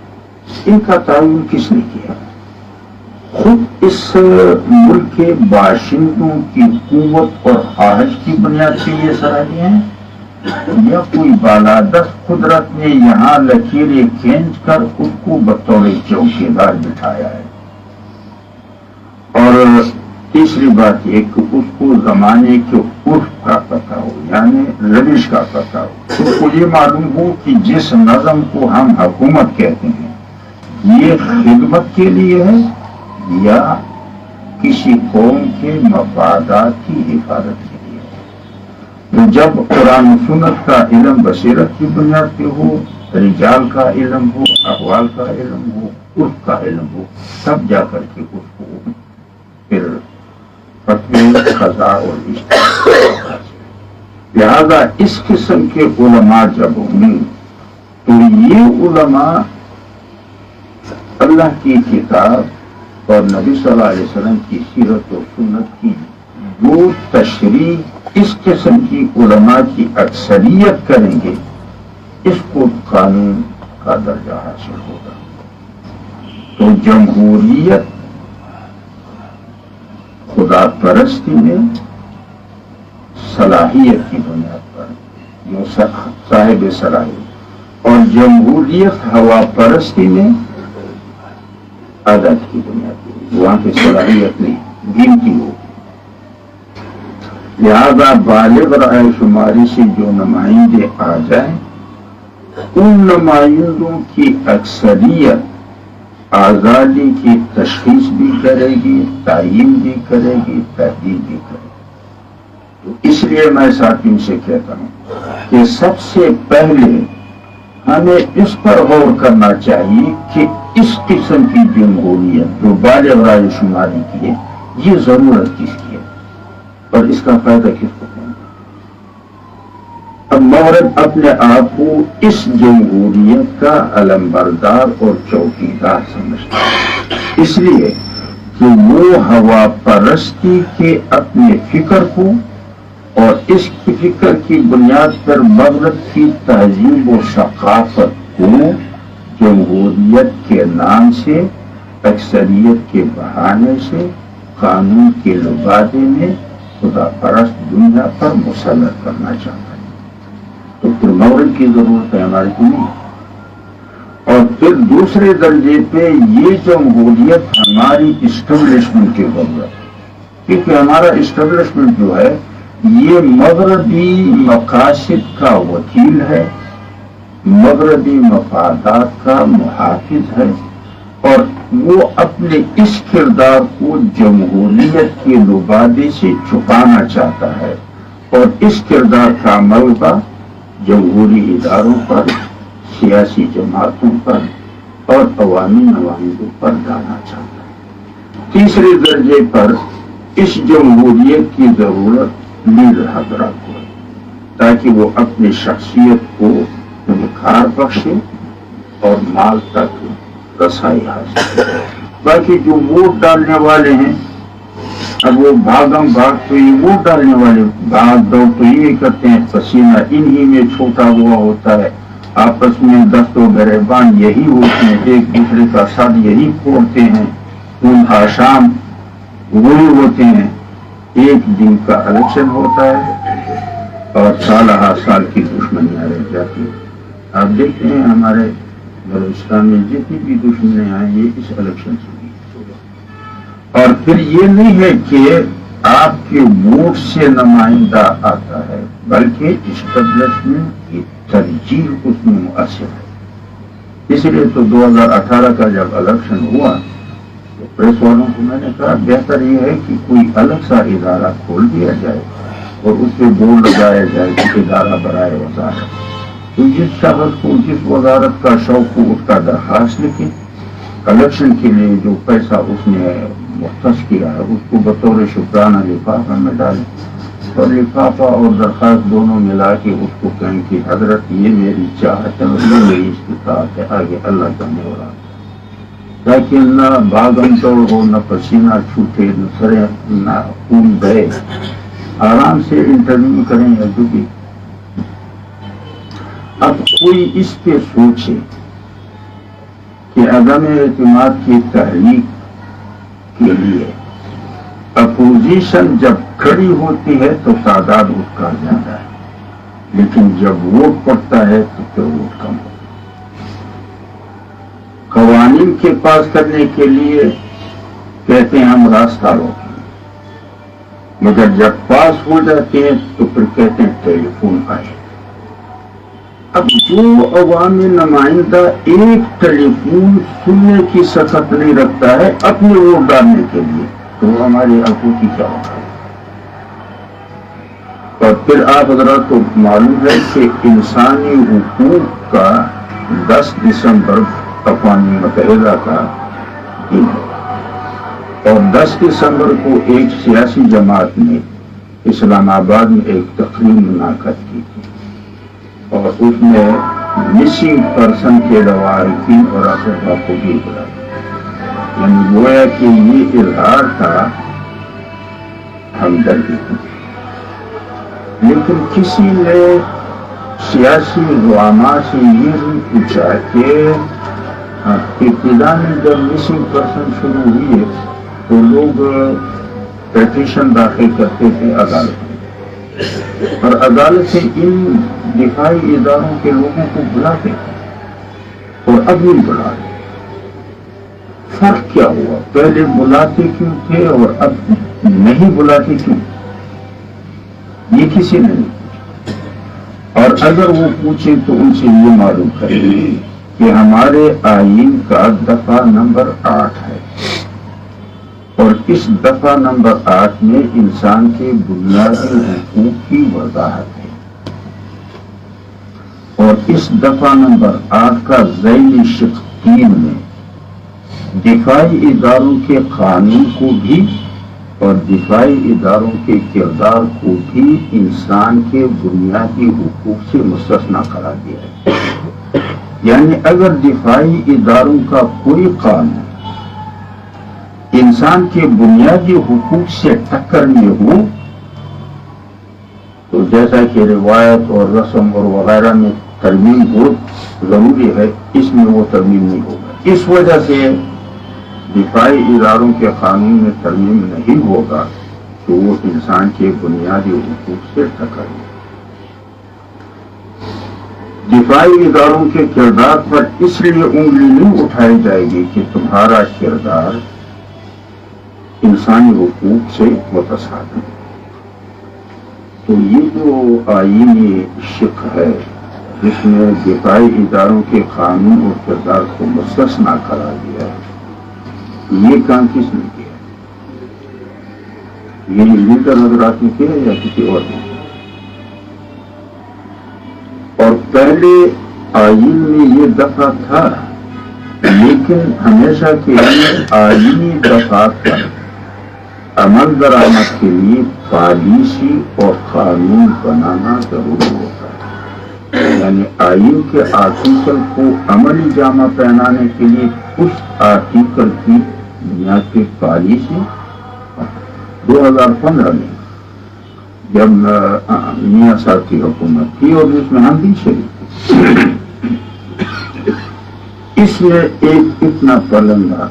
ان کا تعین کس نے کیا؟ خود اس ملک کے باشندوں کی قوت اور خواہش کی بنیاد سے یہ سرحدیں ہیں یا کوئی بالادست قدرت نے یہاں لکیریں کھینچ کر اس کو بطور چوکیدار بٹھایا ہے؟ اور تیسری بات یہ کہ اس کو زمانے کے عرف کا پتہ ہو یعنی روش کا پتہ ہو. اس کو یہ معلوم ہو کہ جس نظم کو ہم حکومت کہتے ہیں یہ خدمت کے لیے ہے یا کسی قوم کے مفادات کی حفاظت کے لیے ہے. تو جب قرآن و سنت کا علم بصیرت کی بنیاد پہ ہو, رجال کا علم ہو, احوال کا علم ہو, عرف کا علم ہو, تب جا کر کے اس کو پھر فتوی قضا اور اجتہاد. لہذا اس قسم کے علماء جب ہوں تو یہ علماء اللہ کی کتاب اور نبی صلی اللہ علیہ وسلم کی سیرت و سنت کی جو تشریح اس قسم کی علماء کی اکثریت کریں گے اس کو قانون کا درجہ حاصل ہوگا. تو جمہوریت خدا پرستی میں صلاحیت کی بنیاد پر جو صاحب صلاحیت اور جمہوریت ہوا پرستی میں عادت کی بنیاد پر وہاں کی صلاحیت نہیں گنتی ہو. لہذا بالغ رائے شماری سے جو نمائندے آ جائیں ان نمائندوں کی اکثریت آزادی کی تشخیص بھی کرے گی, تعیین بھی کرے گی, تحدید بھی کرے گی. تو اس لیے میں ساتھیوں سے کہتا ہوں کہ سب سے پہلے ہمیں اس پر غور کرنا چاہیے کہ اس قسم کی جمہوریت جو بالغ رائے شماری کی ہے یہ ضرورت کس کی ہے اور اس کا فائدہ کس کو دیں گے. اب مغرب اپنے آپ کو اس جمہوریت کا علمبردار اور چوکیدار سمجھتا ہے, اس لیے کہ وہ ہوا پرستی کے اپنے فکر کو اور اس کی فکر کی بنیاد پر مغرب کی تہذیب و ثقافت کو جمہوریت کے نام سے اکثریت کے بہانے سے قانون کے لبادے میں خدا پرست دنیا پر مسلط کرنا چاہتا ہے. تو پھر مغرب کی ضرورت ہے ہماری کو نہیں. اور پھر دوسرے درجے پہ یہ جمہوریت ہماری اسٹیبلشمنٹ کی ضرورت ہے کیونکہ ہمارا اسٹیبلشمنٹ جو ہے یہ مغربی مقاصد کا وکیل ہے, مغربی مفادات کا محافظ ہے اور وہ اپنے اس کردار کو جمہوریت کے لبادے سے چھپانا چاہتا ہے اور اس کردار کا ملبہ جمہوری اداروں پر, سیاسی جماعتوں پر اور عوامی نمائندوں پر ڈالنا چاہتا ہے. تیسرے درجے پر اس جمہوریت کی ضرورت لیڈر حضرات کو ہے تاکہ وہ اپنی شخصیت کو نکھار بخشے اور مال تک رسائی حاصل کرے. باقی جو ووٹ ڈالنے والے ہیں اب وہ بھاگم بھاگ تو یہ ووٹ ڈالنے والے بھاگ دوڑ تو یہ کرتے ہیں, پسینہ انہی میں چھوٹا ہوا ہوتا ہے, آپس میں دست و گریبان یہی ہوتے ہیں, ایک دوسرے کا ساتھ یہی پھوڑتے ہیں, خون آشام وہی ہوتے ہیں. ایک دن کا الیکشن ہوتا ہے اور سالہ سال کی دشمنیاں رہ جاتی ہیں. آپ دیکھتے ہیں ہمارے بلوچستان میں جتنی بھی دشمنیاں ہیں یہ اس الیکشن سے ہوئی. اور پھر یہ نہیں ہے کہ آپ کے ووٹ سے نمائندہ آتا ہے بلکہ اسٹیبلشمنٹ کی ترجیح اس میں مؤثر ہے. اس لیے تو 2018 کا جب الیکشن ہوا تو پریس والوں کو میں نے کہا بہتر یہ ہے کہ کوئی الگ سا ادارہ کھول دیا جائے اور اس پہ بورڈ لگایا جائے کہ ادارہ برائے وزارت. تو جس شخص کو جس وزارت کا شوق ہو اس کا درخواست لکھے, الیکشن کے لیے جو پیسہ اس نے مختص کیا ہے اس کو بطور شکرانہ لفافہ میں ڈالیں اور لفافہ اور درخواست دونوں ملا کے اس کو کہیں کہ حضرت یہ میری چاہت ہے اور یہ میری استطاعت ہے, آگے اللہ کا نیورا, تاکہ نہ بھاگم توڑ ہو, نہ پسینہ چھوٹے, نہ سرے نہ خون بہے, آرام سے انٹرویو کریں یا جو بھی. اب کوئی اس پہ سوچے کہ عدم اعتماد کی تحریک کے لیے اپوزیشن جب کھڑی ہوتی ہے تو تعداد اس کا زیادہ ہے, لیکن جب ووٹ پڑتا ہے تو پھر ووٹ کم ہوتا ہے. قوانین کے پاس کرنے کے لیے کہتے ہیں ہم راستہ روکیں, مگر جب پاس ہو جاتے ہیں تو پھر کہتے ہیں ٹیلی فون آئے. اب جو عوامی نمائندہ ایک ٹیلی فون سننے کی سخت نہیں رکھتا ہے اپنے ووٹ ڈالنے کے لیے تو وہ ہمارے حقوق کی کیا ہوگا. اور پھر آپ حضرات کو معلوم ہے کہ انسانی حقوق کا 10 دسمبر اقوام متحدہ کا دن ہے اور 10 دسمبر کو ایک سیاسی جماعت نے اسلام آباد میں ایک تقریب منعقد کی تھی اور اس میں مسنگ پرسن کے لواحقین اور افراد کو بھی بلایا. یعنی گویا کہ یہ اظہار تھا ہمدردی کا. لیکن کسی نے سیاسی زعماء سے یہ نہیں پوچھا کہ ابتدا میں جب مسنگ پرسن شروع ہوئی تو لوگ پیٹیشن داخل کرتے تھے عدالت میں اور عدالت سے ان دفاعی اداروں کے لوگوں کو بلاتے تھے اور اب نہیں بلا رہے. فرق کیا ہوا؟ پہلے بلاتے کیوں تھے اور اب نہیں بلاتے کیوں؟ یہ کسی نے نہیں پوچھا. اور اگر وہ پوچھے تو ان سے یہ معلوم کرے کہ ہمارے آئین کا دفعہ نمبر 8 ہے اور اس دفعہ نمبر 8 میں انسان کے بنیادی حقوق کی وضاحت ہے اور اس دفعہ نمبر 8 کا ذیلی شق 3 میں دفاعی اداروں کے قانون کو بھی اور دفاعی اداروں کے کردار کو بھی انسان کے بنیادی حقوق سے مستثنی قرار دیا ہے. یعنی اگر دفاعی اداروں کا کوئی قانون انسان کے بنیادی حقوق سے ٹکر میں ہو تو جیسا کہ روایت اور رسم اور وغیرہ میں ترمیم بہت ضروری ہے, اس میں وہ ترمیم نہیں ہوگا. اس وجہ سے دفاعی اداروں کے قانون میں ترمیم نہیں ہوگا تو وہ انسان کے بنیادی حقوق سے ٹکر ہے. دفاعی اداروں کے کردار پر اس لیے انگلی نہیں اٹھائی جائے گی کہ تمہارا کردار انسانی حقوق سے متصادم ہے. تو یہ جو آئینی شق ہے جس میں دفاعی اداروں کے قانون اور کردار کو مستثنی قرار دیا ہے, یہ کام کس نے کیا؟ یہ لیڈر حضرات نے کیا یا کسی اور نے؟ اور پہلے آئین میں یہ دفعہ تھا لیکن ہمیشہ کے لیے آئینی دفعات پر عمل درآمد کے لیے پالیسی اور قانون بنانا ضروری ہوتا ہے. یعنی آئین کے آرٹیکل کو عملی جامہ پہنانے کے لیے اس آرٹیکل کی بنیاد پہ پالیسی 2015 میں جب میاں صاحب کی حکومت تھی اور جس میں ہم بھی شریک تھے, اس میں ایک اتنا بلندہ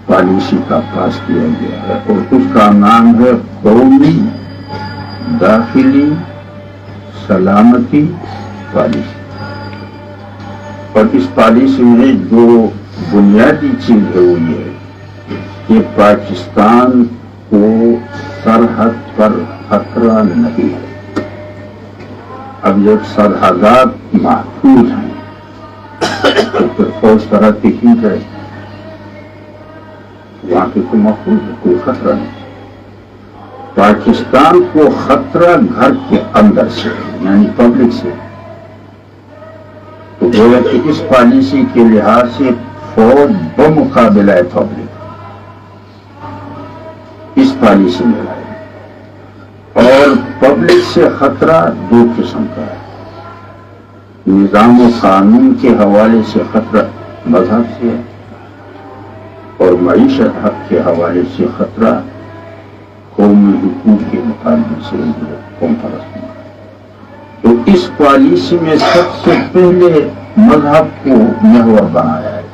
پالیسی کا پاس کیا گیا ہے اور اس کا نام ہے قومی داخلی سلامتی پالیسی، اور اس پالیسی میں جو بنیادی چیز ہے وہ یہ ہے کہ پاکستان کو سرحد پر خطرہ نہیں ہے۔ اب جب سرحدات محفوظ ہیں تو پھر فوج طرح کی جائے، وہاں پہ تو محفوظ ہے، کوئی خطرہ نہیں۔ پاکستان کو خطرہ گھر کے اندر سے یعنی پبلک سے، تو گویا کہ اس پالیسی کے لحاظ سے فوج بمقابلہ پبلک اس پالیسی میں ہے، اور پبلک سے خطرہ دو قسم کا ہے۔ نظام و قانون کے حوالے سے خطرہ مذہب سے ہے، اور معیشت حق کے حوالے سے خطرہ قومی حقوق کے مطابق سے قوم پرست ہے۔ تو اس پالیسی میں سب سے پہلے مذہب کو محور بنایا ہے،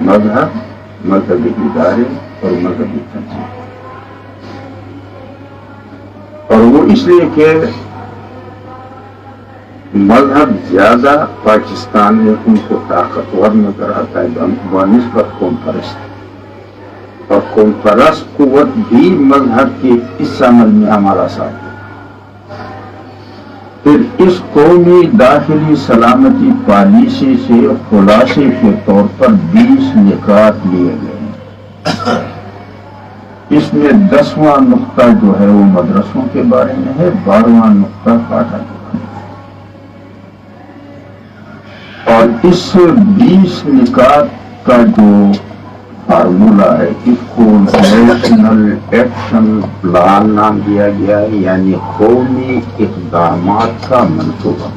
مذہب، مذہبی ادارے اور مذہبی تنظیم، اور وہ اس لیے کہ مذہب زیادہ پاکستان میں ان کو طاقتور نظر آتا ہے بنسبت قوم پرست، اور قوم پرست قوت بھی مذہب کے اس عمل میں ہمارا ساتھ ہے۔ پھر اس قومی داخلی سلامتی پالیسی سے خلاصے کے طور پر 20 نکات لیے گئے ہیں۔ اس میں 10واں نقطہ جو ہے وہ مدرسوں کے بارے میں ہے، 12واں نقطہ پاٹا کے بارے میں، اور اس 20 نکات کا جو فارمولہ ہے اس کو نیشنل ایکشن پلان نام دیا گیا ہے، یعنی قومی اقدامات کا منصوبہ۔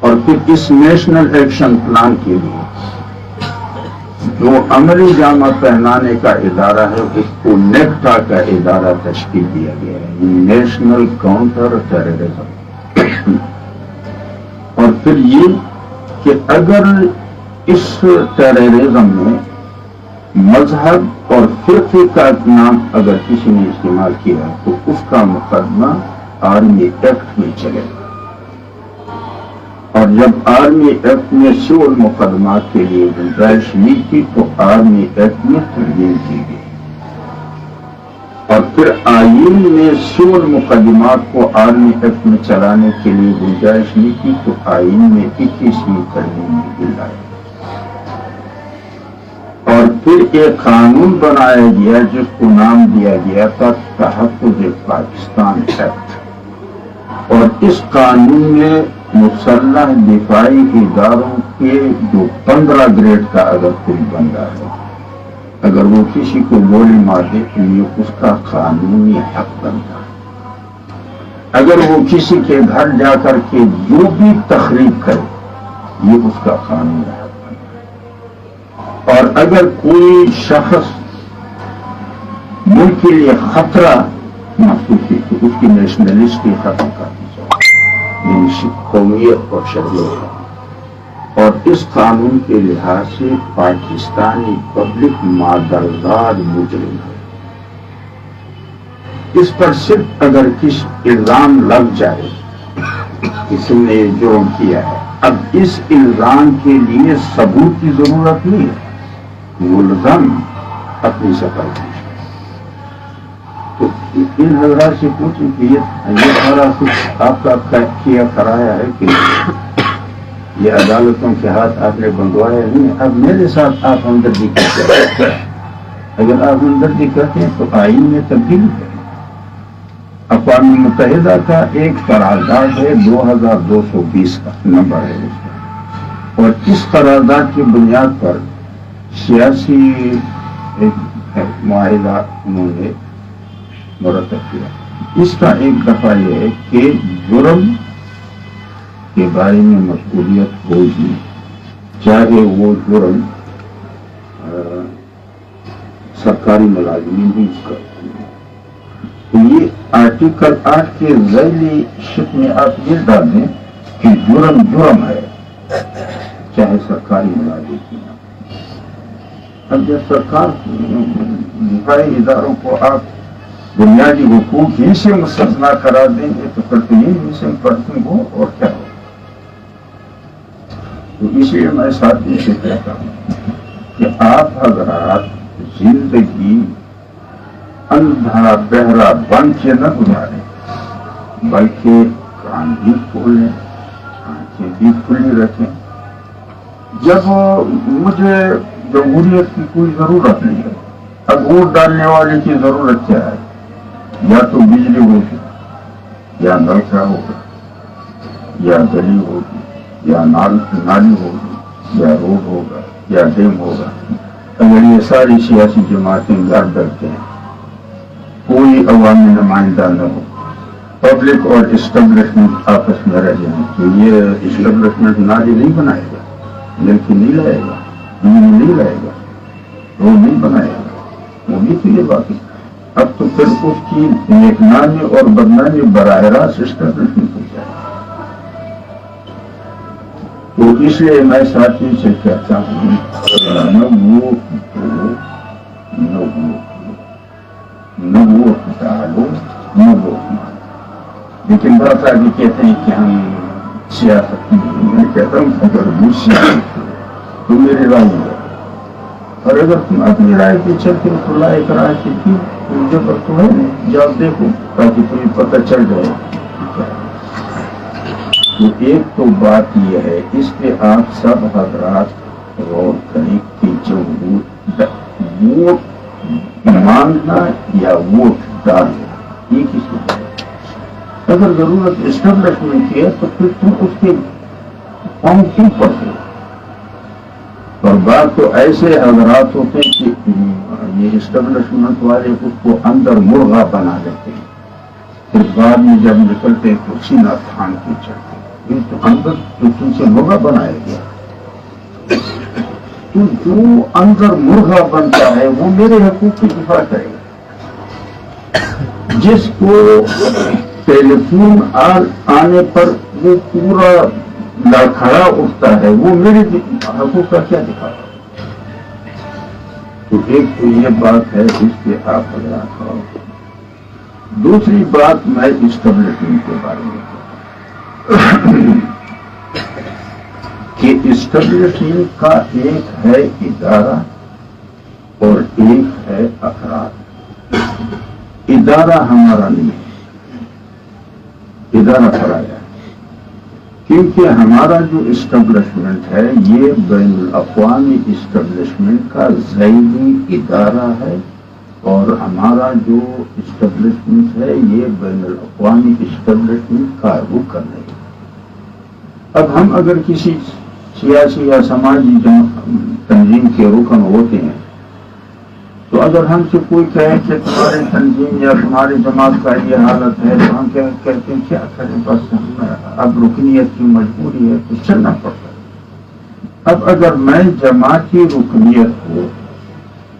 اور پھر اس نیشنل ایکشن پلان کے لیے جو عملی جامہ پہنانے کا ادارہ ہے اس کو نیکٹا کا ادارہ تشکیل دیا گیا ہے، نیشنل کاؤنٹر ٹیررزم۔ اور پھر یہ کہ اگر اس ٹیررزم میں مذہب اور فرقے کا نام اگر کسی نے استعمال کیا تو اس کا مقدمہ آرمی ایکٹ میں چلے گا، اور جب آرمی ایکٹ میں سول مقدمات کے لیے گنجائش نہیں تھی تو آرمی ایکٹ میں ترمیم کی گئی، اور پھر آئین میں سول مقدمات کو آرمی ایکٹ میں چلانے کے لیے گنجائش نہیں تھی تو آئین میں 21ویں ترمیم بھی لائی، اور پھر ایک قانون بنایا گیا جس کو نام دیا گیا تھا تحفظ پاکستان ایکٹ، اور اس قانون میں مسلح دفاعی اداروں کے جو 15 گریڈ کا اگر کوئی بندہ ہے اگر وہ کسی کو گولی مار دے تو یہ اس کا قانونی حق بنتا ہے، اگر وہ کسی کے گھر جا کر کے جو بھی تخریب کرے یہ اس کا قانونی حق، اور اگر کوئی شخص ملک کے لیے خطرہ محسوس ہے تو اس کی نیشنلسٹی ختم کرنی چاہیے، یعنی قومیت اور شہریت۔ اور اس قانون کے لحاظ سے پاکستانی پبلک مادرزاد مجرم ہے، اس پر صرف اگر کس الزام لگ جائے کسی نے جرم کیا ہے، اب اس الزام کے لیے ثبوت کی ضرورت نہیں ہے، ملزم اپنی سفر کی۔ تو ان حضرات سے پوچھیں کہ یہ سارا کچھ آپ کا کیا کرایا ہے کہ یہ عدالتوں کے ہاتھ آپ نے بندوایا نہیں؟ اب میرے ساتھ آپ ہمدردی کرتے ہیں، اگر آپ ہمدردی کرتے ہیں تو آئین میں تبدیلی کریں۔ اقوام متحدہ کا ایک قرارداد ہے 2220 کا نمبر ہے اس کا، اور اس قرارداد کی بنیاد پر سیاسی ایک معاہدہ انہوں نے مرتب کیا۔ اس کا ایک دفعہ یہ ہے کہ جرم کے بارے میں مسئولیت ہوگی، چاہے وہ جرم سرکاری ملازمین بھی کرتے ہیں۔ تو یہ آرٹیکل 8 کے ذیلی شق میں آپ یہ ڈال دیں کہ جرم جرم ہے چاہے سرکاری ملازم کی نہ، اب جب سرکار دفاعی اداروں کو آپ بنیادی حقوق ہی سے مستثنا کرا دیں گے تو پھر تو یہ مسنگ پرسن ہو اور کیا ہو. تو اس لیے میں ساتھی سے کہتا ہوں کہ آپ حضرات زندگی اندھا بہرا بن کے نہ گزاریں، بلکہ کان بھی کھولیں، آنکھیں بھی کھلی رکھیں. جب مجھے جمہوریت کی کوئی ضرورت نہیں ہے، اب ووٹ ڈالنے والے کی ضرورت کیا ہے؟ یا تو بجلی ہوگی، یا نلکا ہوگا، یا گلی ہوگی، یا نالی ہوگی، یا روڈ ہوگا، یا ڈیم ہوگا. اگر یہ ساری سیاسی جماعتیں گھر بیٹھتے ہیں، کوئی عوامی نمائندہ نہ ہو، پبلک اور اسٹیبلشمنٹ آپس میں رہ جائیں، تو یہ اسٹیبلشمنٹ نالی نہیں بنائے گا، لڑکی نہیں لائے گا، نہیں لائے گا، وہ نہیں بنائے گا. وہ بھی تو یہ بات ہے. اب تو پھر اس کی نیکنامی اور بدنامی براہ راست اسٹیبلشمنٹ ہو جائے. تو اس لیے میں ساتھی سے کہتا ہوں نہ وہ ڈالو نہ وہ مانو. لیکن بہت آگے کہتے ہیں کہ ہم سیاست میں کہتا ہوں اگر وہ سیاست تو میری رائے ہے، اور اگر تم اپنی رائے پہ چلتے تو لائق رائے کی تھی مجھے پر تو ہے نہیں، جاؤ دیکھو تاکہ تمہیں پتہ چل جائے. تو ایک تو بات یہ ہے، اس پہ آپ سب حضرات غور کریں کہ جو ووٹ مانگنا یا ووٹ ڈالنا یہ کس کو ہے. اگر ضرورت اسٹیبلشمنٹ کی ہے تو پھر تم اس کے فارم کیوں پڑھتے ہو. اور بات تو ایسے حضرات ہوتے ہیں کہ یہ اسٹیبلشمنٹ والے اس کو اندر مرغا بنا دیتے ہیں، پھر بعد میں جب نکلتے تو سینہ تھان کے چڑھتے ہیں. یہ تو اندر جو تم سے مرغا بنایا گیا، تو جو اندر مرغا بنتا ہے وہ میرے حقوق کی دفاع کرے گا. جس کو ٹیلی فون آنے پر وہ پورا لڑکھڑا اٹھتا ہے وہ میرے حقوق کا کیا دکھا. تو ایک تو یہ بات ہے اس پہ آپ حضرات کرو. دوسری بات میں اسٹیبلشمنٹ کے بارے میں کہ اسٹیبلشمنٹ کا ایک ہے ادارہ اور ایک ہے افراد. ادارہ ہمارا نہیں ہے، ادارہ پرایا ہے. کیونکہ ہمارا جو اسٹیبلشمنٹ ہے یہ بین الاقوامی اسٹیبلشمنٹ کا ذیلی ادارہ ہے، اور ہمارا جو اسٹیبلشمنٹ ہے یہ بین الاقوامی اسٹیبلشمنٹ کا رکن ہے. اب ہم اگر کسی سیاسی یا سماجی تنظیم کے رکن ہوتے ہیں تو اگر ہم سے کوئی کہے کہ تمہاری تنظیم یا تمہاری جماعت کا یہ حالت ہے تو ہم کہتے ہیں کیا کریں، بس اب رکنیت کی مجبوری ہے تو چلنا پڑتا ہے. اب اگر میں جماعتی رکنیت کو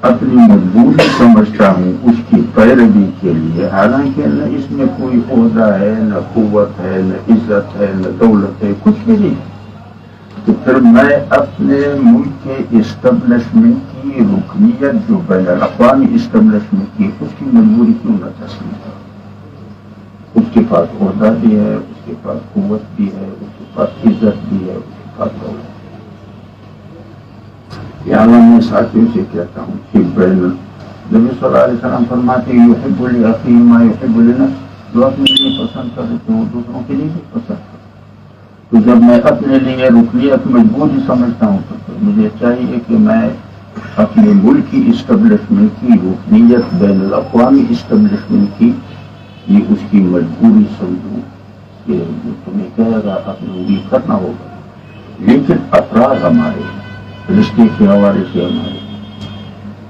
اپنی مجبوری سمجھتا ہوں اس کی پیروی کے لیے، حالانکہ نہ اس میں کوئی عہدہ ہے، نہ قوت ہے، نہ عزت ہے، نہ دولت ہے، کچھ بھی نہیں، تو پھر میں اپنے ملک کے اسٹیبلشمنٹ کی رکنیت جو بین الاقوامی اسٹیبلشمنٹ کی اس کی مجبوری کیوں نہ تسلیم کروں. اس کے پاس عہدہ بھی ہے، اس کے پاس قوت بھی ہے، اس کے پاس عزت بھی ہے، اس کے پاس دولت. یہاں میں ساتھیوں سے کہتا ہوں کہ نبی صلی اللہ علیہ وسلم فرماتے ہیں یحب لأخیہ ما یحب لنفسہ، جو اپنے لیے پسند کرے تو وہ دوسروں کے لیے بھی پسند کرے. تو جب میں اپنے لیے رکنیت مجبوری سمجھتا ہوں تو مجھے چاہیے کہ میں اپنے ملک کی اسٹیبلشمنٹ کی رکنیت بین الاقوامی اسٹیبلشمنٹ کی یہ اس کی مجبوری سمجھوں کہ تمہیں کہے گا اپنے انگلی کرنا ہوگا. لیکن افراد ہمارے رشتے کے حوالے سے ہمارے،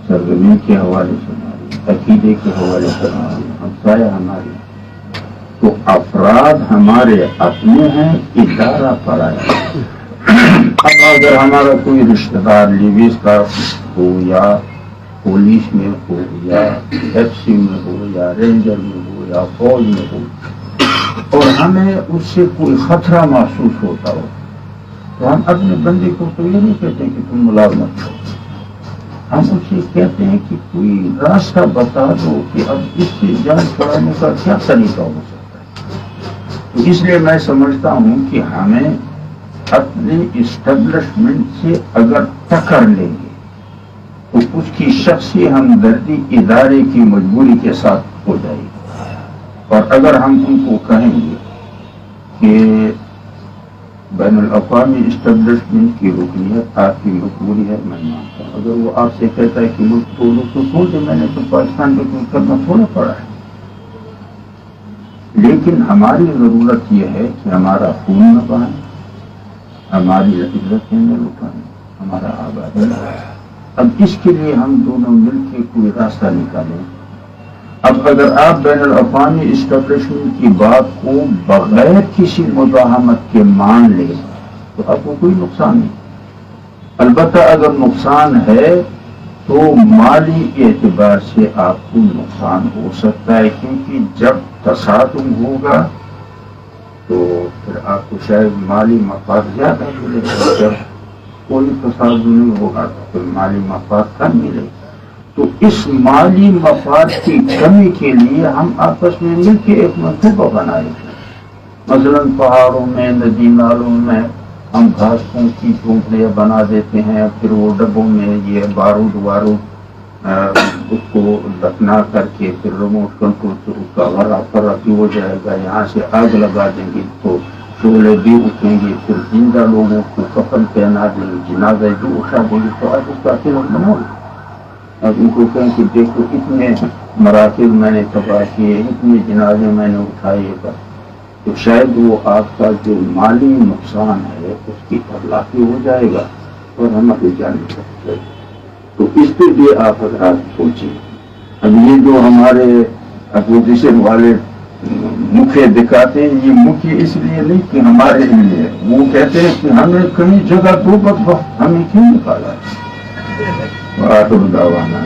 سرگرمی کے حوالے سے ہمارے، عقیدے کے حوالے سے ہمارے، ہمسایہ ہمارے، تو افراد ہمارے اپنے ہیں، ادارہ پرایا ہے. اب اگر ہمارا کوئی رشتہ دار لیویز کا ہو یا پولیس میں ہو یا ایف سی میں ہو یا رینجر میں ہو یا فوج میں ہو اور ہمیں اس سے کوئی خطرہ محسوس ہوتا ہو تو ہم اپنے بندے کو تو یہ نہیں کہتے کہ تم ملازمت کرو. آصف شیخ کہتے ہیں کہ کوئی راستہ بتا دو کہ اب اس سے جان چھڑانے کا کیا طریقہ ہو سکتا ہے. تو اس لیے میں سمجھتا ہوں کہ ہمیں اپنے اسٹیبلشمنٹ سے اگر ٹکر لیں گے تو اس کی شخصی ہمدردی ادارے کی مجبوری کے ساتھ ہو جائے گی. اور اگر ہم ان کو کہیں گے کہ بین الاقوامی اسٹیبلشمنٹ کی رکنیت آپ کی مجبوری ہے، میں مانتا ہوں. اگر وہ آپ سے کہتا ہے کہ ملک توڑو تو سوچے میں نے تو پاکستان کو کچھ کرنا تھوڑا پڑا ہے. لیکن ہماری ضرورت یہ ہے کہ ہمارا خون نہ بہائیں، ہماری عزتیں نہ لٹائیں، ہمارا آبادی. اب اس کے لیے ہم دونوں مل کے کوئی راستہ نکالیں. اب اگر آپ بین الاقوامی اسٹیبلشمنٹ کی بات کو بغیر کسی مزاحمت کے مان لیں تو آپ کو کوئی نقصان نہیں. البتہ اگر نقصان ہے تو مالی اعتبار سے آپ کو نقصان ہو سکتا ہے، کیونکہ جب تصادم ہوگا تو پھر آپ کو شاید مالی مفاد زیادہ ملے گا، جب کوئی تصادم نہیں ہوگا تو پھر مالی مفاد کم ملے گا. تو اس مالی مفاد کی کمی کے لیے ہم آپس میں مل کے ایک منصوبہ بنائیں گے. مثلا پہاڑوں میں، ندی نالوں میں ہم گھاسوں کی جھونپڑیاں بنا دیتے ہیں، پھر وہ ڈبوں میں یہ بارود اس کو دفنا کر کے پھر ریموٹ کنٹرول سے اس کا غرا فرا بھی ہو جائے گا. یہاں سے آگ لگا دیں گے تو شعلے بھی اٹھیں گے، پھر زندہ لوگوں کو کفن پہنا دیں گے، جنازے بھی اٹھا دیں گے. تو آج اس کا فلم بناؤ. اب ان کو کہیں کہ دیکھو اتنے مراکز میں نے تباہ کیے، اتنے جنازے میں نے اٹھائے گا، تو شاید وہ آپ کا جو مالی نقصان ہے اس کی تلافی ہو جائے گا اور ہم اپنی جان بچ جائے گا. تو اس پہ بھی آپ حضرات سوچیں. اب یہ جو ہمارے اپوزیشن والے مکھے دکھاتے ہیں، یہ مکھے اس لیے نہیں کہ ہمارے لیے، وہ کہتے ہیں کہ ہمیں کہیں جگہ دو بدبخت ہمیں کیوں نکالا ہے. وآخر دعوانا